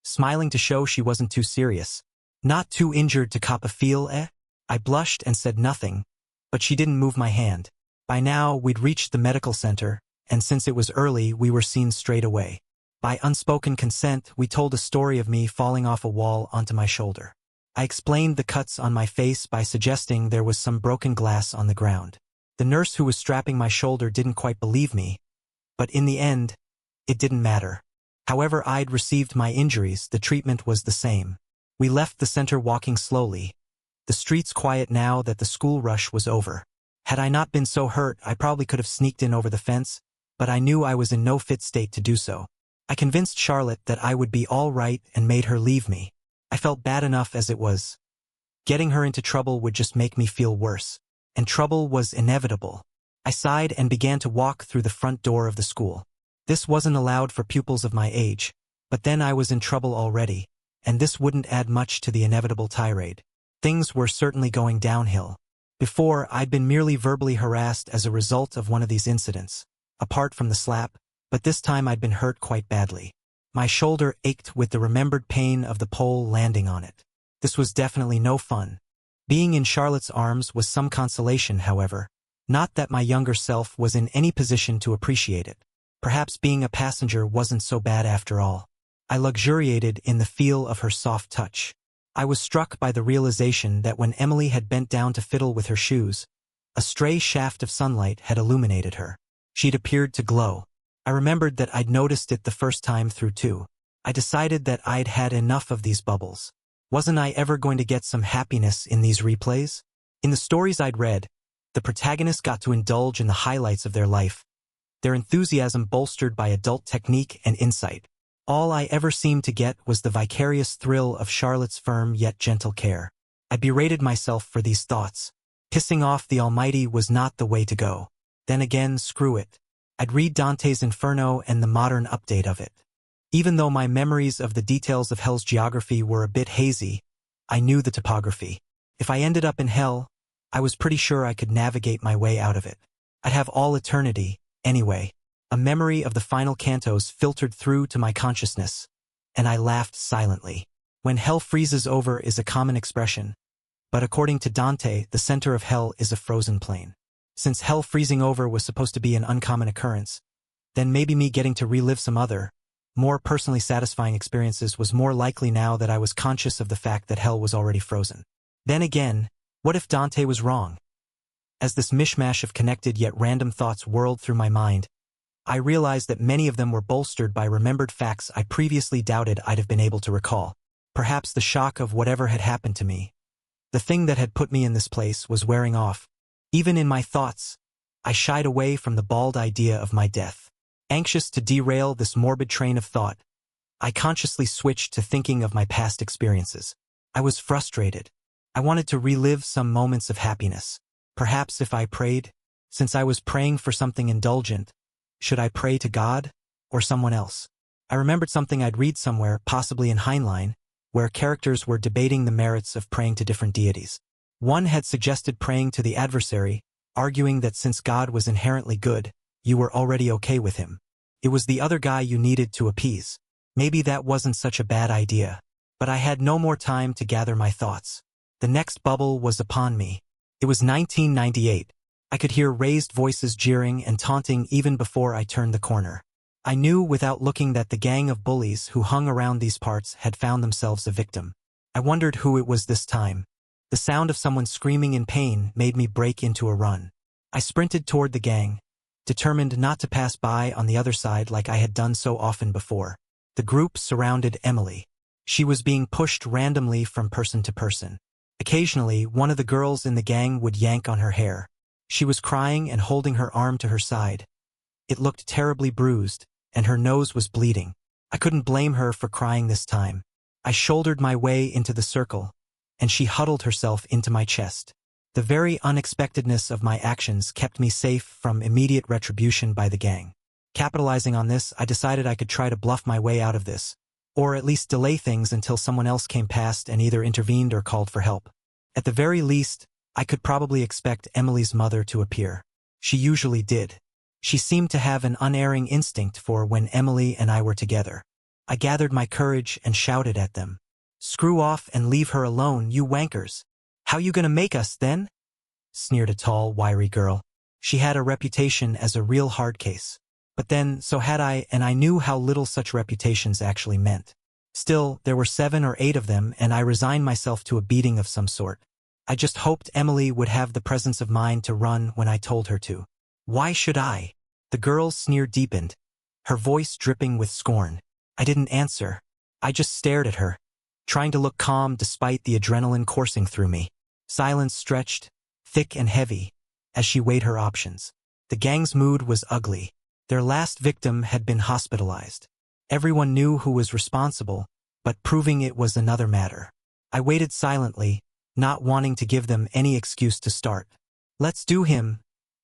smiling to show she wasn't too serious. "Not too injured to cop a feel, eh?" I blushed and said nothing, but she didn't move my hand. By now, we'd reached the medical center, and since it was early, we were seen straight away. By unspoken consent, we told a story of me falling off a wall onto my shoulder. I explained the cuts on my face by suggesting there was some broken glass on the ground. The nurse who was strapping my shoulder didn't quite believe me, but in the end, it didn't matter. However I'd received my injuries, the treatment was the same. We left the center walking slowly, the streets quiet now that the school rush was over. Had I not been so hurt, I probably could have sneaked in over the fence, but I knew I was in no fit state to do so. I convinced Charlotte that I would be all right and made her leave me. I felt bad enough as it was. Getting her into trouble would just make me feel worse, and trouble was inevitable. I sighed and began to walk through the front door of the school. This wasn't allowed for pupils of my age, but then I was in trouble already, and this wouldn't add much to the inevitable tirade. Things were certainly going downhill. Before, I'd been merely verbally harassed as a result of one of these incidents, apart from the slap, but this time I'd been hurt quite badly. My shoulder ached with the remembered pain of the pole landing on it. This was definitely no fun. Being in Charlotte's arms was some consolation, however. Not that my younger self was in any position to appreciate it. Perhaps being a passenger wasn't so bad after all. I luxuriated in the feel of her soft touch. I was struck by the realization that when Emily had bent down to fiddle with her shoes, a stray shaft of sunlight had illuminated her. She'd appeared to glow. I remembered that I'd noticed it the first time through too. I decided that I'd had enough of these bubbles. Wasn't I ever going to get some happiness in these replays? In the stories I'd read, the protagonists got to indulge in the highlights of their life, their enthusiasm bolstered by adult technique and insight. All I ever seemed to get was the vicarious thrill of Charlotte's firm yet gentle care. I berated myself for these thoughts. Pissing off the Almighty was not the way to go. Then again, screw it. I'd read Dante's Inferno and the modern update of it. Even though my memories of the details of Hell's geography were a bit hazy, I knew the topography. If I ended up in Hell, I was pretty sure I could navigate my way out of it. I'd have all eternity, anyway. A memory of the final cantos filtered through to my consciousness, and I laughed silently. When hell freezes over is a common expression, but according to Dante, the center of hell is a frozen plain. Since hell freezing over was supposed to be an uncommon occurrence, then maybe me getting to relive some other, more personally satisfying experiences was more likely now that I was conscious of the fact that hell was already frozen. Then again, what if Dante was wrong? As this mishmash of connected yet random thoughts whirled through my mind, I realized that many of them were bolstered by remembered facts I previously doubted I'd have been able to recall. Perhaps the shock of whatever had happened to me, the thing that had put me in this place, was wearing off. Even in my thoughts, I shied away from the bald idea of my death. Anxious to derail this morbid train of thought, I consciously switched to thinking of my past experiences. I was frustrated. I wanted to relive some moments of happiness. Perhaps if I prayed, since I was praying for something indulgent, should I pray to God or someone else? I remembered something I'd read somewhere, possibly in Heinlein, where characters were debating the merits of praying to different deities. One had suggested praying to the adversary, arguing that since God was inherently good, you were already okay with him. It was the other guy you needed to appease. Maybe that wasn't such a bad idea. But I had no more time to gather my thoughts. The next bubble was upon me. It was 1998. I could hear raised voices jeering and taunting even before I turned the corner. I knew without looking that the gang of bullies who hung around these parts had found themselves a victim. I wondered who it was this time. The sound of someone screaming in pain made me break into a run. I sprinted toward the gang, determined not to pass by on the other side like I had done so often before. The group surrounded Emily. She was being pushed randomly from person to person. Occasionally, one of the girls in the gang would yank on her hair. She was crying and holding her arm to her side. It looked terribly bruised, and her nose was bleeding. I couldn't blame her for crying this time. I shouldered my way into the circle, and she huddled herself into my chest. The very unexpectedness of my actions kept me safe from immediate retribution by the gang. Capitalizing on this, I decided I could try to bluff my way out of this, or at least delay things until someone else came past and either intervened or called for help. At the very least, I could probably expect Emily's mother to appear. She usually did. She seemed to have an unerring instinct for when Emily and I were together. I gathered my courage and shouted at them. "Screw off and leave her alone, you wankers. How you gonna make us, then?" sneered a tall, wiry girl. She had a reputation as a real hard case. But then, so had I, and I knew how little such reputations actually meant. Still, there were 7 or 8 of them, and I resigned myself to a beating of some sort. I just hoped Emily would have the presence of mind to run when I told her to. Why should I? The girl's sneer deepened, her voice dripping with scorn. I didn't answer. I just stared at her, trying to look calm despite the adrenaline coursing through me. Silence stretched, thick and heavy, as she weighed her options. The gang's mood was ugly. Their last victim had been hospitalized. Everyone knew who was responsible, but proving it was another matter. I waited silently, not wanting to give them any excuse to start. "Let's do him,"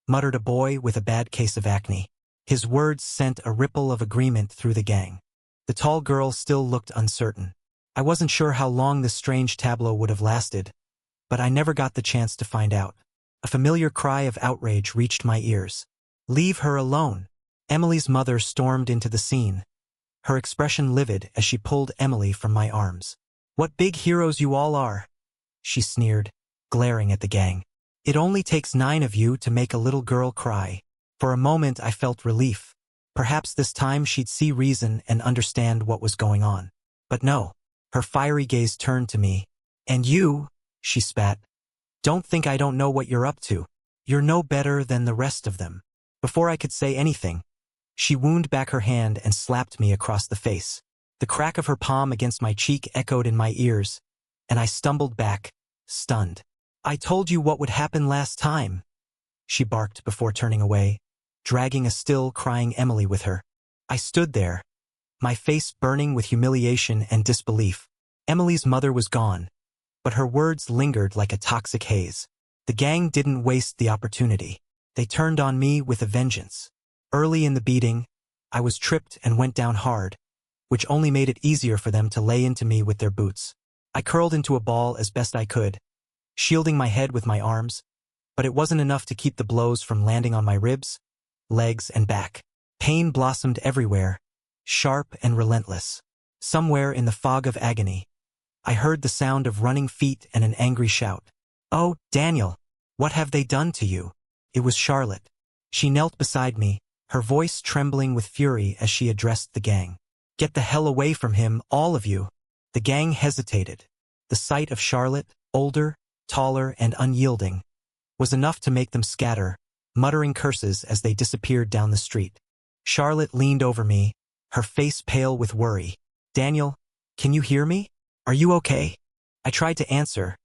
muttered a boy with a bad case of acne. His words sent a ripple of agreement through the gang. The tall girl still looked uncertain. I wasn't sure how long this strange tableau would have lasted, but I never got the chance to find out. A familiar cry of outrage reached my ears. "Leave her alone!" Emily's mother stormed into the scene, her expression livid as she pulled Emily from my arms. "What big heroes you all are!" she sneered, glaring at the gang. "It only takes 9 of you to make a little girl cry." For a moment I felt relief. Perhaps this time she'd see reason and understand what was going on. But no. Her fiery gaze turned to me. "And you," she spat, "don't think I don't know what you're up to. You're no better than the rest of them." Before I could say anything, she wound back her hand and slapped me across the face. The crack of her palm against my cheek echoed in my ears, and I stumbled back, stunned. "I told you what would happen last time," she barked before turning away, dragging a still crying Emily with her. I stood there, my face burning with humiliation and disbelief. Emily's mother was gone, but her words lingered like a toxic haze. The gang didn't waste the opportunity. They turned on me with a vengeance. Early in the beating, I was tripped and went down hard, which only made it easier for them to lay into me with their boots. I curled into a ball as best I could, shielding my head with my arms, but it wasn't enough to keep the blows from landing on my ribs, legs, and back. Pain blossomed everywhere, sharp and relentless. Somewhere in the fog of agony, I heard the sound of running feet and an angry shout. "Oh, Daniel, what have they done to you?" It was Charlotte. She knelt beside me, her voice trembling with fury as she addressed the gang. "Get the hell away from him, all of you." The gang hesitated. The sight of Charlotte, older, taller, and unyielding, was enough to make them scatter, muttering curses as they disappeared down the street. Charlotte leaned over me, her face pale with worry. "Daniel, can you hear me? Are you okay?" I tried to answer,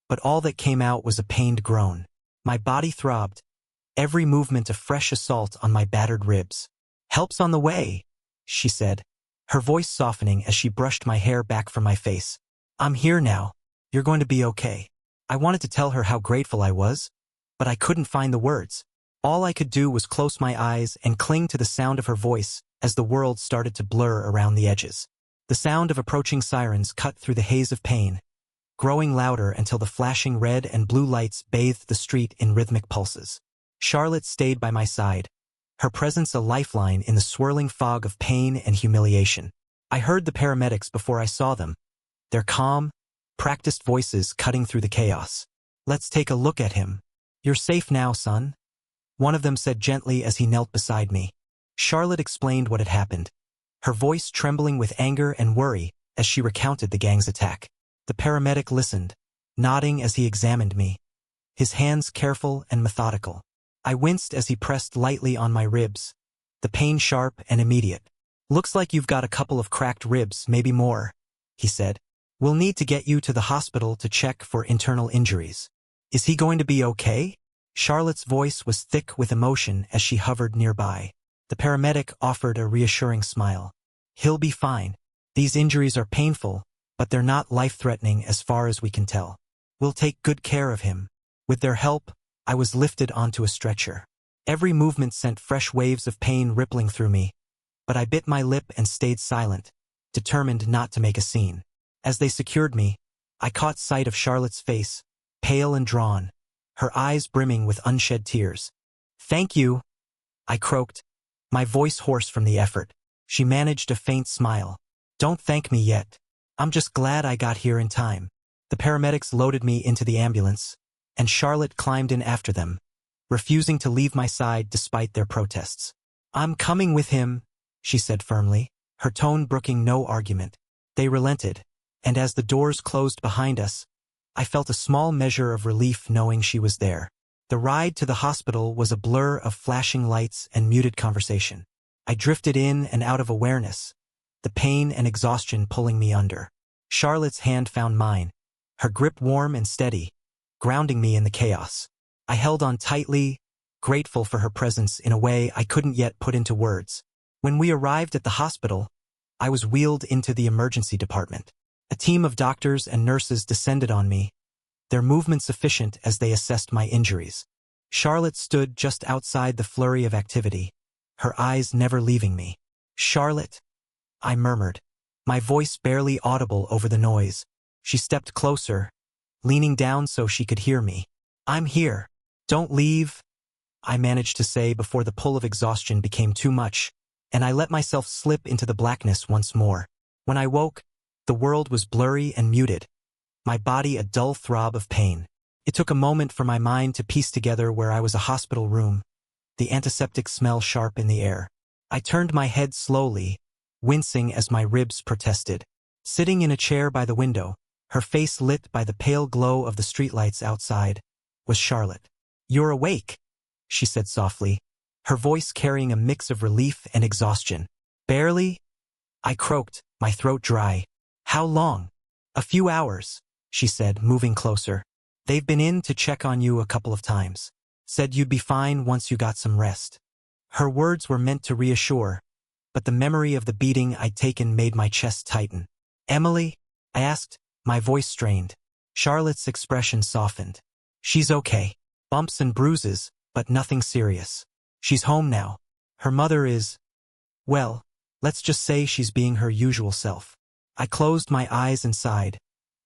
but all that came out was a pained groan. My body throbbed, every movement a fresh assault on my battered ribs. "Help's on the way," she said, her voice softening as she brushed my hair back from my face. "I'm here now. You're going to be okay." I wanted to tell her how grateful I was, but I couldn't find the words. All I could do was close my eyes and cling to the sound of her voice as the world started to blur around the edges. The sound of approaching sirens cut through the haze of pain, growing louder until the flashing red and blue lights bathed the street in rhythmic pulses. Charlotte stayed by my side, her presence a lifeline in the swirling fog of pain and humiliation. I heard the paramedics before I saw them, their calm, practiced voices cutting through the chaos. "Let's take a look at him. You're safe now, son," one of them said gently as he knelt beside me. Charlotte explained what had happened, her voice trembling with anger and worry as she recounted the gang's attack. The paramedic listened, nodding as he examined me, his hands careful and methodical. I winced as he pressed lightly on my ribs, the pain sharp and immediate. "Looks like you've got a couple of cracked ribs, maybe more," he said. "We'll need to get you to the hospital to check for internal injuries." "Is he going to be okay?" Charlotte's voice was thick with emotion as she hovered nearby. The paramedic offered a reassuring smile. "He'll be fine. These injuries are painful, but they're not life-threatening as far as we can tell. We'll take good care of him." With their help, I was lifted onto a stretcher. Every movement sent fresh waves of pain rippling through me, but I bit my lip and stayed silent, determined not to make a scene. As they secured me, I caught sight of Charlotte's face, pale and drawn, her eyes brimming with unshed tears. "Thank you," I croaked, my voice hoarse from the effort. She managed a faint smile. "Don't thank me yet. I'm just glad I got here in time." The paramedics loaded me into the ambulance, and Charlotte climbed in after them, refusing to leave my side despite their protests. "I'm coming with him," she said firmly, her tone brooking no argument. They relented, and as the doors closed behind us, I felt a small measure of relief knowing she was there. The ride to the hospital was a blur of flashing lights and muted conversation. I drifted in and out of awareness, the pain and exhaustion pulling me under. Charlotte's hand found mine, her grip warm and steady, grounding me in the chaos. I held on tightly, grateful for her presence in a way I couldn't yet put into words. When we arrived at the hospital, I was wheeled into the emergency department. A team of doctors and nurses descended on me, their movements efficient as they assessed my injuries. Charlotte stood just outside the flurry of activity, her eyes never leaving me. "Charlotte?" I murmured, my voice barely audible over the noise. She stepped closer, leaning down so she could hear me. "I'm here. Don't leave," I managed to say before the pull of exhaustion became too much, and I let myself slip into the blackness once more. When I woke, the world was blurry and muted, my body a dull throb of pain. It took a moment for my mind to piece together where I was a hospital room, the antiseptic smell sharp in the air. I turned my head slowly, wincing as my ribs protested. Sitting in a chair by the window, her face lit by the pale glow of the streetlights outside, was Charlotte. "You're awake," she said softly, her voice carrying a mix of relief and exhaustion. "Barely," I croaked, my throat dry. "How long?" "A few hours," she said, moving closer. "They've been in to check on you a couple of times. Said you'd be fine once you got some rest." Her words were meant to reassure, but the memory of the beating I'd taken made my chest tighten. "Emily?" I asked, my voice strained. Charlotte's expression softened. "She's okay. Bumps and bruises, but nothing serious. She's home now. Her mother is, well, let's just say she's being her usual self." I closed my eyes and sighed.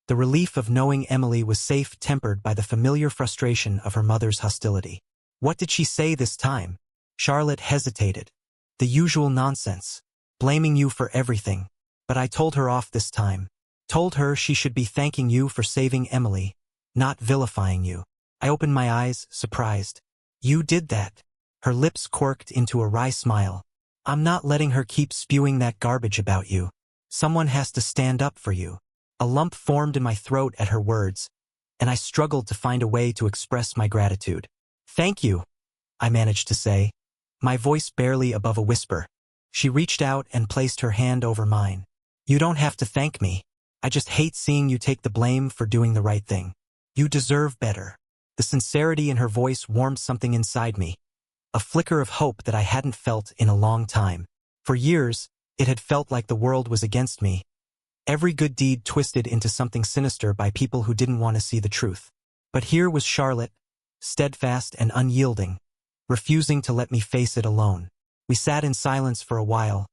The relief of knowing Emily was safe tempered by the familiar frustration of her mother's hostility. "What did she say this time?" Charlotte hesitated. "The usual nonsense. Blaming you for everything. But I told her off this time. Told her she should be thanking you for saving Emily, not vilifying you." I opened my eyes, surprised. "You did that?" Her lips quirked into a wry smile. "I'm not letting her keep spewing that garbage about you. Someone has to stand up for you." A lump formed in my throat at her words, and I struggled to find a way to express my gratitude. "Thank you," I managed to say, my voice barely above a whisper. She reached out and placed her hand over mine. "You don't have to thank me. I just hate seeing you take the blame for doing the right thing. You deserve better." The sincerity in her voice warmed something inside me, a flicker of hope that I hadn't felt in a long time. For years, it had felt like the world was against me, every good deed twisted into something sinister by people who didn't want to see the truth. But here was Charlotte, steadfast and unyielding, refusing to let me face it alone. We sat in silence for a while,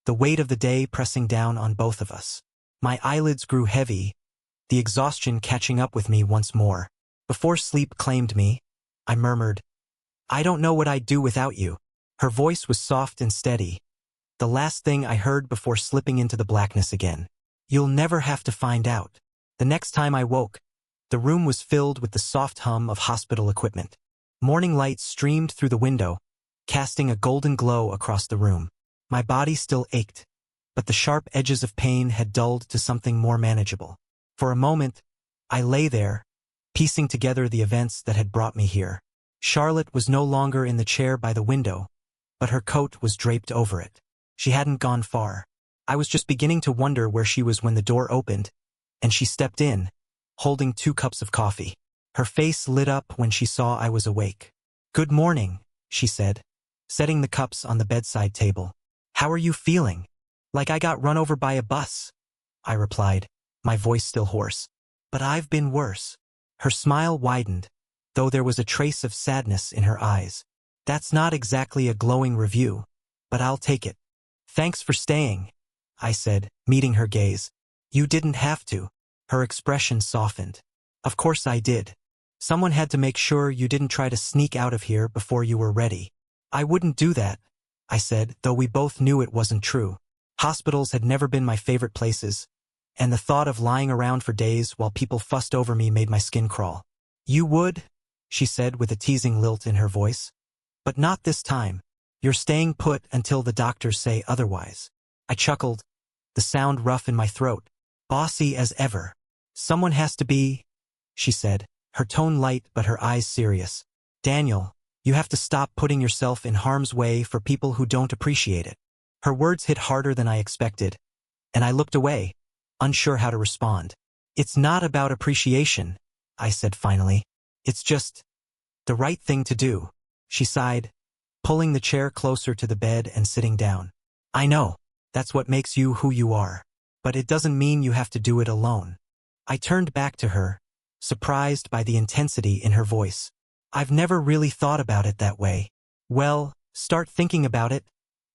the weight of the day pressing down on both of us. My eyelids grew heavy, the exhaustion catching up with me once more. Before sleep claimed me, I murmured, "I don't know what I'd do without you." Her voice was soft and steady, the last thing I heard before slipping into the blackness again. "You'll never have to find out." The next time I woke, the room was filled with the soft hum of hospital equipment. Morning light streamed through the window, casting a golden glow across the room. My body still ached, but the sharp edges of pain had dulled to something more manageable. For a moment, I lay there, piecing together the events that had brought me here. Charlotte was no longer in the chair by the window, but her coat was draped over it. She hadn't gone far. I was just beginning to wonder where she was when the door opened, and she stepped in, holding 2 cups of coffee. Her face lit up when she saw I was awake. "Good morning," she said, setting the cups on the bedside table. "How are you feeling?" "Like I got run over by a bus," I replied, my voice still hoarse. "But I've been worse." Her smile widened, though there was a trace of sadness in her eyes. "That's not exactly a glowing review, but I'll take it." "Thanks for staying," I said, meeting her gaze. "You didn't have to." Her expression softened. "Of course I did. Someone had to make sure you didn't try to sneak out of here before you were ready." "I wouldn't do that," I said, though we both knew it wasn't true. Hospitals had never been my favorite places, and the thought of lying around for days while people fussed over me made my skin crawl. "You would?" she said with a teasing lilt in her voice. "But not this time. You're staying put until the doctors say otherwise." I chuckled, the sound rough in my throat. "Bossy as ever." "Someone has to be," she said, her tone light but her eyes serious. "Daniel, you have to stop putting yourself in harm's way for people who don't appreciate it." Her words hit harder than I expected, and I looked away, unsure how to respond. "It's not about appreciation," I said finally. "It's just the right thing to do." She sighed, pulling the chair closer to the bed and sitting down. "I know. That's what makes you who you are. But it doesn't mean you have to do it alone." I turned back to her, surprised by the intensity in her voice. I've never really thought about it that way. Well, start thinking about it,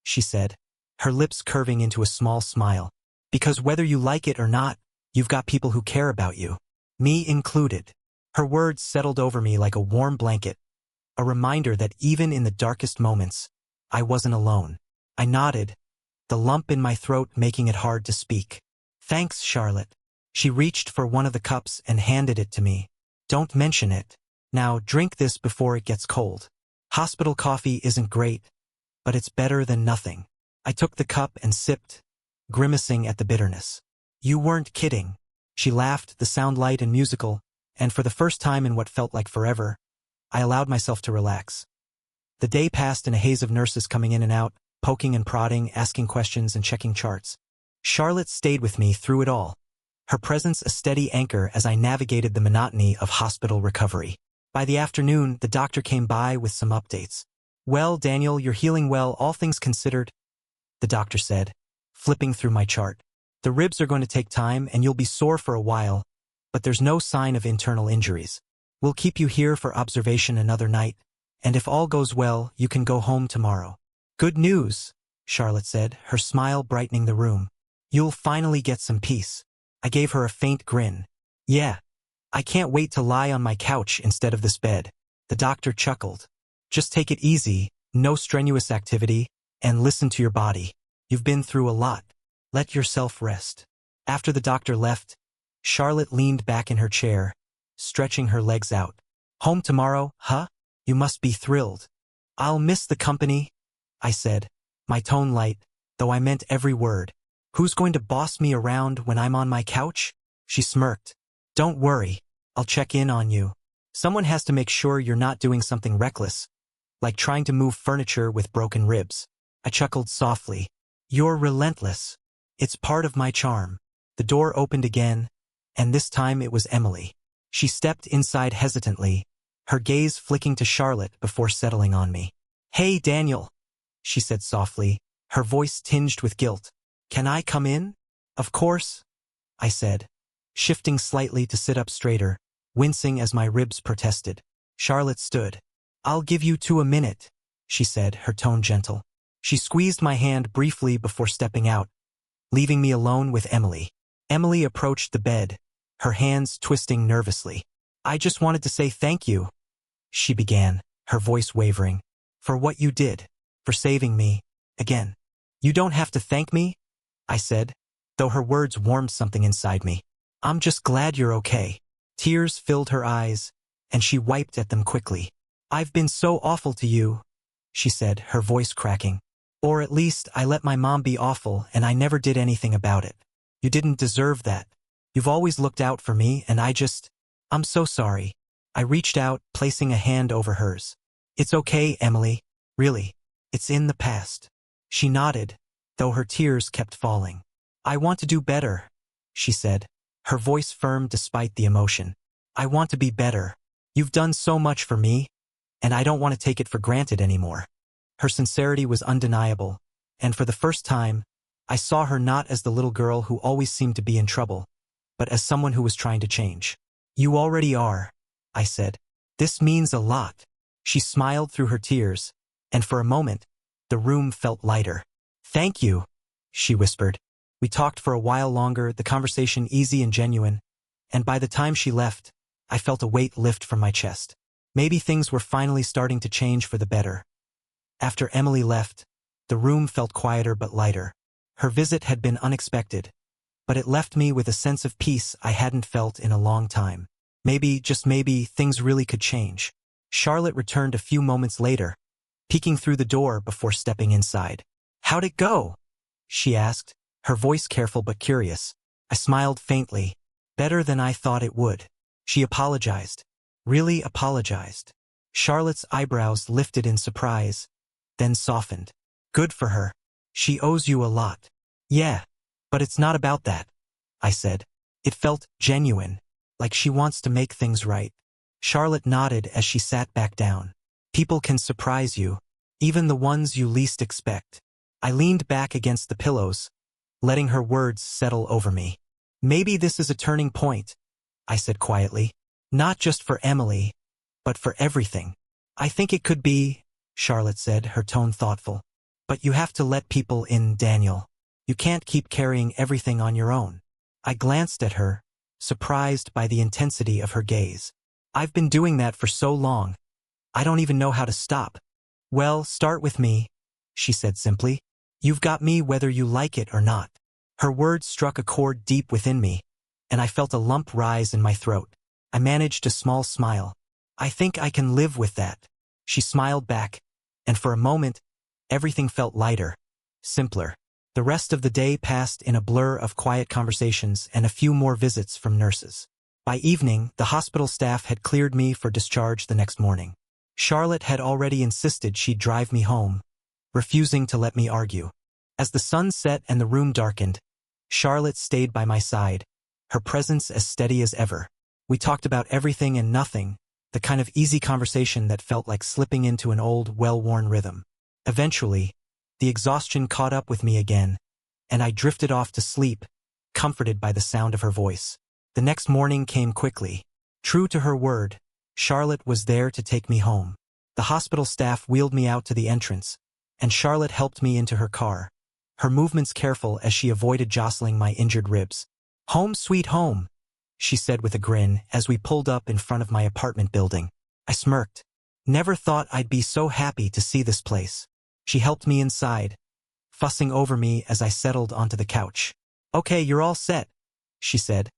she said, her lips curving into a small smile. Because whether you like it or not, you've got people who care about you. Me included. Her words settled over me like a warm blanket, a reminder that even in the darkest moments, I wasn't alone. I nodded, the lump in my throat making it hard to speak. Thanks, Charlotte. She reached for one of the cups and handed it to me. Don't mention it. Now drink this before it gets cold. Hospital coffee isn't great, but it's better than nothing. I took the cup and sipped, grimacing at the bitterness. You weren't kidding. She laughed, the sound light and musical, and for the first time in what felt like forever, I allowed myself to relax. The day passed in a haze of nurses coming in and out, poking and prodding, asking questions and checking charts. Charlotte stayed with me through it all, her presence a steady anchor as I navigated the monotony of hospital recovery. By the afternoon, the doctor came by with some updates. Well, Daniel, you're healing well, all things considered, the doctor said, flipping through my chart. The ribs are going to take time and you'll be sore for a while, but there's no sign of internal injuries. We'll keep you here for observation another night, and if all goes well, you can go home tomorrow. Good news, Charlotte said, her smile brightening the room. You'll finally get some peace. I gave her a faint grin. Yeah. I can't wait to lie on my couch instead of this bed. The doctor chuckled. Just take it easy, no strenuous activity, and listen to your body. You've been through a lot. Let yourself rest. After the doctor left, Charlotte leaned back in her chair, stretching her legs out. Home tomorrow, huh? You must be thrilled. I'll miss the company, I said, my tone light, though I meant every word. Who's going to boss me around when I'm on my couch? She smirked. Don't worry, I'll check in on you. Someone has to make sure you're not doing something reckless, like trying to move furniture with broken ribs. I chuckled softly. You're relentless. It's part of my charm. The door opened again, and this time it was Emily. She stepped inside hesitantly, her gaze flicking to Charlotte before settling on me. Hey, Daniel, she said softly, her voice tinged with guilt. Can I come in? Of course, I said, shifting slightly to sit up straighter, wincing as my ribs protested. Charlotte stood. I'll give you 2 minutes, she said, her tone gentle. She squeezed my hand briefly before stepping out, leaving me alone with Emily. Emily approached the bed, her hands twisting nervously. I just wanted to say thank you, she began, her voice wavering, for what you did, for saving me, again. You don't have to thank me, I said, though her words warmed something inside me. I'm just glad you're okay. Tears filled her eyes, and she wiped at them quickly. I've been so awful to you, she said, her voice cracking. Or at least I let my mom be awful and I never did anything about it. You didn't deserve that. You've always looked out for me and I'm so sorry. I reached out, placing a hand over hers. It's okay, Emily. Really. It's in the past. She nodded, though her tears kept falling. I want to do better, she said, her voice firm despite the emotion. I want to be better. You've done so much for me, and I don't want to take it for granted anymore. Her sincerity was undeniable, and for the first time, I saw her not as the little girl who always seemed to be in trouble, but as someone who was trying to change. You already are, I said. This means a lot. She smiled through her tears, and for a moment, the room felt lighter. Thank you, she whispered. We talked for a while longer, the conversation easy and genuine, and by the time she left, I felt a weight lift from my chest. Maybe things were finally starting to change for the better. After Emily left, the room felt quieter but lighter. Her visit had been unexpected, but it left me with a sense of peace I hadn't felt in a long time. Maybe, just maybe, things really could change. Charlotte returned a few moments later, peeking through the door before stepping inside. How'd it go? She asked, her voice careful but curious. I smiled faintly. Better than I thought it would. She apologized. Really apologized. Charlotte's eyebrows lifted in surprise, then softened. Good for her. She owes you a lot. Yeah, but it's not about that, I said. It felt genuine, like she wants to make things right. Charlotte nodded as she sat back down. People can surprise you, even the ones you least expect. I leaned back against the pillows, letting her words settle over me. Maybe this is a turning point, I said quietly. Not just for Emily, but for everything. I think it could be, Charlotte said, her tone thoughtful. But you have to let people in, Daniel. You can't keep carrying everything on your own. I glanced at her, surprised by the intensity of her gaze. I've been doing that for so long. I don't even know how to stop. Well, start with me, she said simply. You've got me whether you like it or not. Her words struck a chord deep within me, and I felt a lump rise in my throat. I managed a small smile. I think I can live with that. She smiled back, and for a moment, everything felt lighter, simpler. The rest of the day passed in a blur of quiet conversations and a few more visits from nurses. By evening, the hospital staff had cleared me for discharge the next morning. Charlotte had already insisted she'd drive me home, refusing to let me argue. As the sun set and the room darkened, Charlotte stayed by my side, her presence as steady as ever. We talked about everything and nothing, the kind of easy conversation that felt like slipping into an old, well-worn rhythm. Eventually, the exhaustion caught up with me again, and I drifted off to sleep, comforted by the sound of her voice. The next morning came quickly. True to her word, Charlotte was there to take me home. The hospital staff wheeled me out to the entrance, and Charlotte helped me into her car, her movements careful as she avoided jostling my injured ribs. "Home sweet home," she said with a grin as we pulled up in front of my apartment building. I smirked. Never thought I'd be so happy to see this place. She helped me inside, fussing over me as I settled onto the couch. "Okay, you're all set," she said,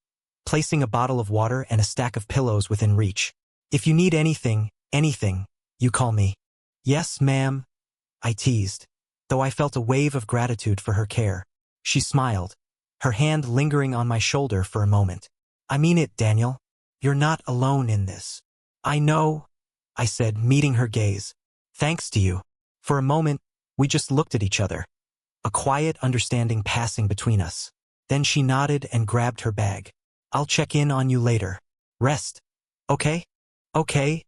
placing a bottle of water and a stack of pillows within reach. "If you need anything, you call me." "Yes, ma'am," I teased, though I felt a wave of gratitude for her care. She smiled, her hand lingering on my shoulder for a moment. "I mean it, Daniel. You're not alone in this." "I know," I said, meeting her gaze. "Thanks to you." For a moment, we just looked at each other, a quiet understanding passing between us. Then she nodded and grabbed her bag. "I'll check in on you later. Rest. Okay?" "Okay,"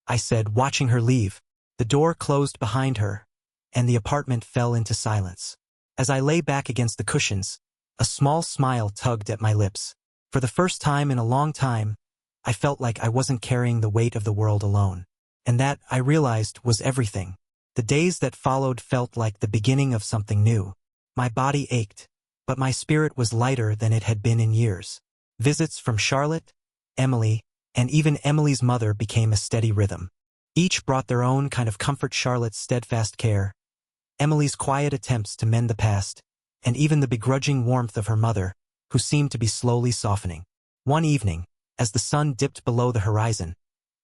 I said, watching her leave. The door closed behind her, and the apartment fell into silence. As I lay back against the cushions, a small smile tugged at my lips. For the first time in a long time, I felt like I wasn't carrying the weight of the world alone. And that, I realized, was everything. The days that followed felt like the beginning of something new. My body ached, but my spirit was lighter than it had been in years. Visits from Charlotte, Emily, and even Emily's mother became a steady rhythm. Each brought their own kind of comfort: Charlotte's steadfast care, Emily's quiet attempts to mend the past, and even the begrudging warmth of her mother, who seemed to be slowly softening. One evening, as the sun dipped below the horizon,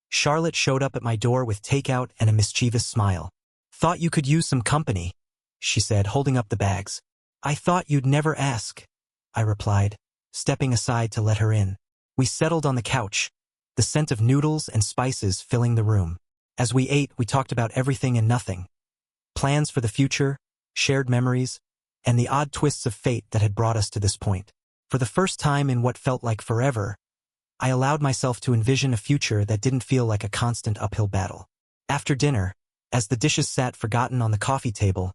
Charlotte showed up at my door with takeout and a mischievous smile. "Thought you could use some company," she said, holding up the bags. "I thought you'd never ask," I replied, stepping aside to let her in. We settled on the couch, the scent of noodles and spices filling the room. As we ate, we talked about everything and nothing. Plans for the future, shared memories, and the odd twists of fate that had brought us to this point. For the first time in what felt like forever, I allowed myself to envision a future that didn't feel like a constant uphill battle. After dinner, as the dishes sat forgotten on the coffee table,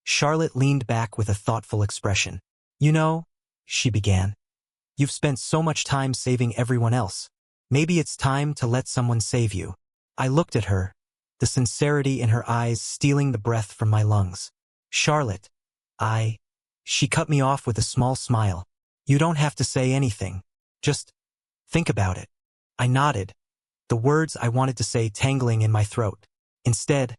Charlotte leaned back with a thoughtful expression. "You know," she began, "you've spent so much time saving everyone else. Maybe it's time to let someone save you." I looked at her, the sincerity in her eyes stealing the breath from my lungs. "Charlotte, She cut me off with a small smile. "You don't have to say anything. Just think about it." I nodded, the words I wanted to say tangling in my throat. Instead,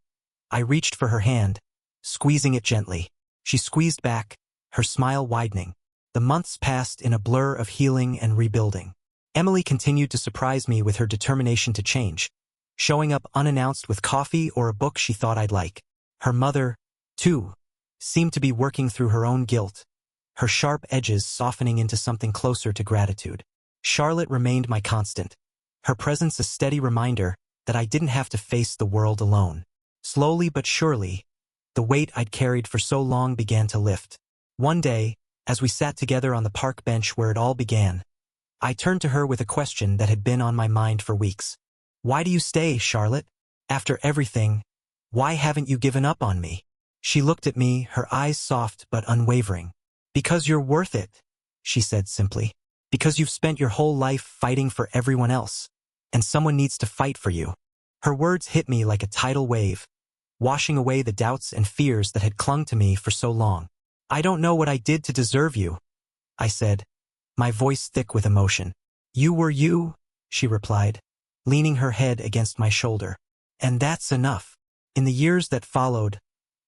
I reached for her hand, squeezing it gently. She squeezed back, her smile widening. The months passed in a blur of healing and rebuilding. Emily continued to surprise me with her determination to change, showing up unannounced with coffee or a book she thought I'd like. Her mother, too, seemed to be working through her own guilt, her sharp edges softening into something closer to gratitude. Charlotte remained my constant, her presence a steady reminder that I didn't have to face the world alone. Slowly but surely, the weight I'd carried for so long began to lift. One day, as we sat together on the park bench where it all began, I turned to her with a question that had been on my mind for weeks. "Why do you stay, Charlotte? After everything, why haven't you given up on me?" She looked at me, her eyes soft but unwavering. "Because you're worth it," she said simply. "Because you've spent your whole life fighting for everyone else, and someone needs to fight for you." Her words hit me like a tidal wave, washing away the doubts and fears that had clung to me for so long. "I don't know what I did to deserve you," I said, my voice thick with emotion. "You were you," she replied, leaning her head against my shoulder. "And that's enough." In the years that followed,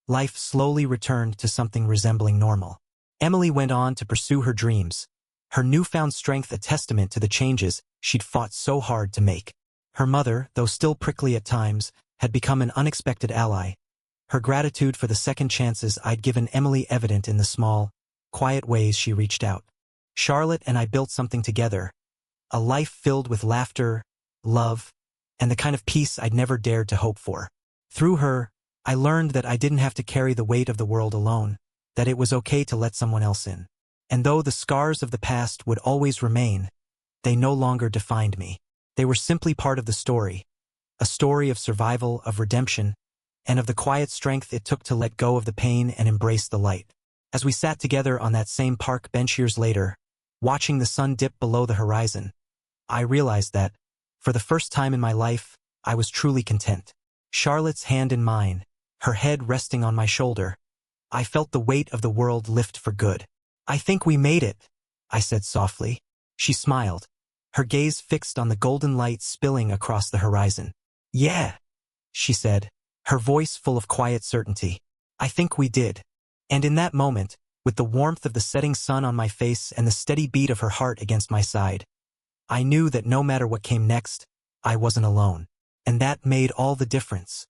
life slowly returned to something resembling normal. Emily went on to pursue her dreams, her newfound strength a testament to the changes she'd fought so hard to make. Her mother, though still prickly at times, had become an unexpected ally, her gratitude for the second chances I'd given Emily evident in the small, quiet ways she reached out. Charlotte and I built something together, a life filled with laughter, love, and the kind of peace I'd never dared to hope for. Through her, I learned that I didn't have to carry the weight of the world alone, that it was okay to let someone else in. And though the scars of the past would always remain, they no longer defined me. They were simply part of the story, a story of survival, of redemption, and of the quiet strength it took to let go of the pain and embrace the light. As we sat together on that same park bench years later, watching the sun dip below the horizon, I realized that, for the first time in my life, I was truly content. Charlotte's hand in mine, her head resting on my shoulder, I felt the weight of the world lift for good. "I think we made it," I said softly. She smiled, her gaze fixed on the golden light spilling across the horizon. "Yeah," she said, her voice full of quiet certainty. "I think we did." And in that moment, with the warmth of the setting sun on my face and the steady beat of her heart against my side, I knew that no matter what came next, I wasn't alone. And that made all the difference.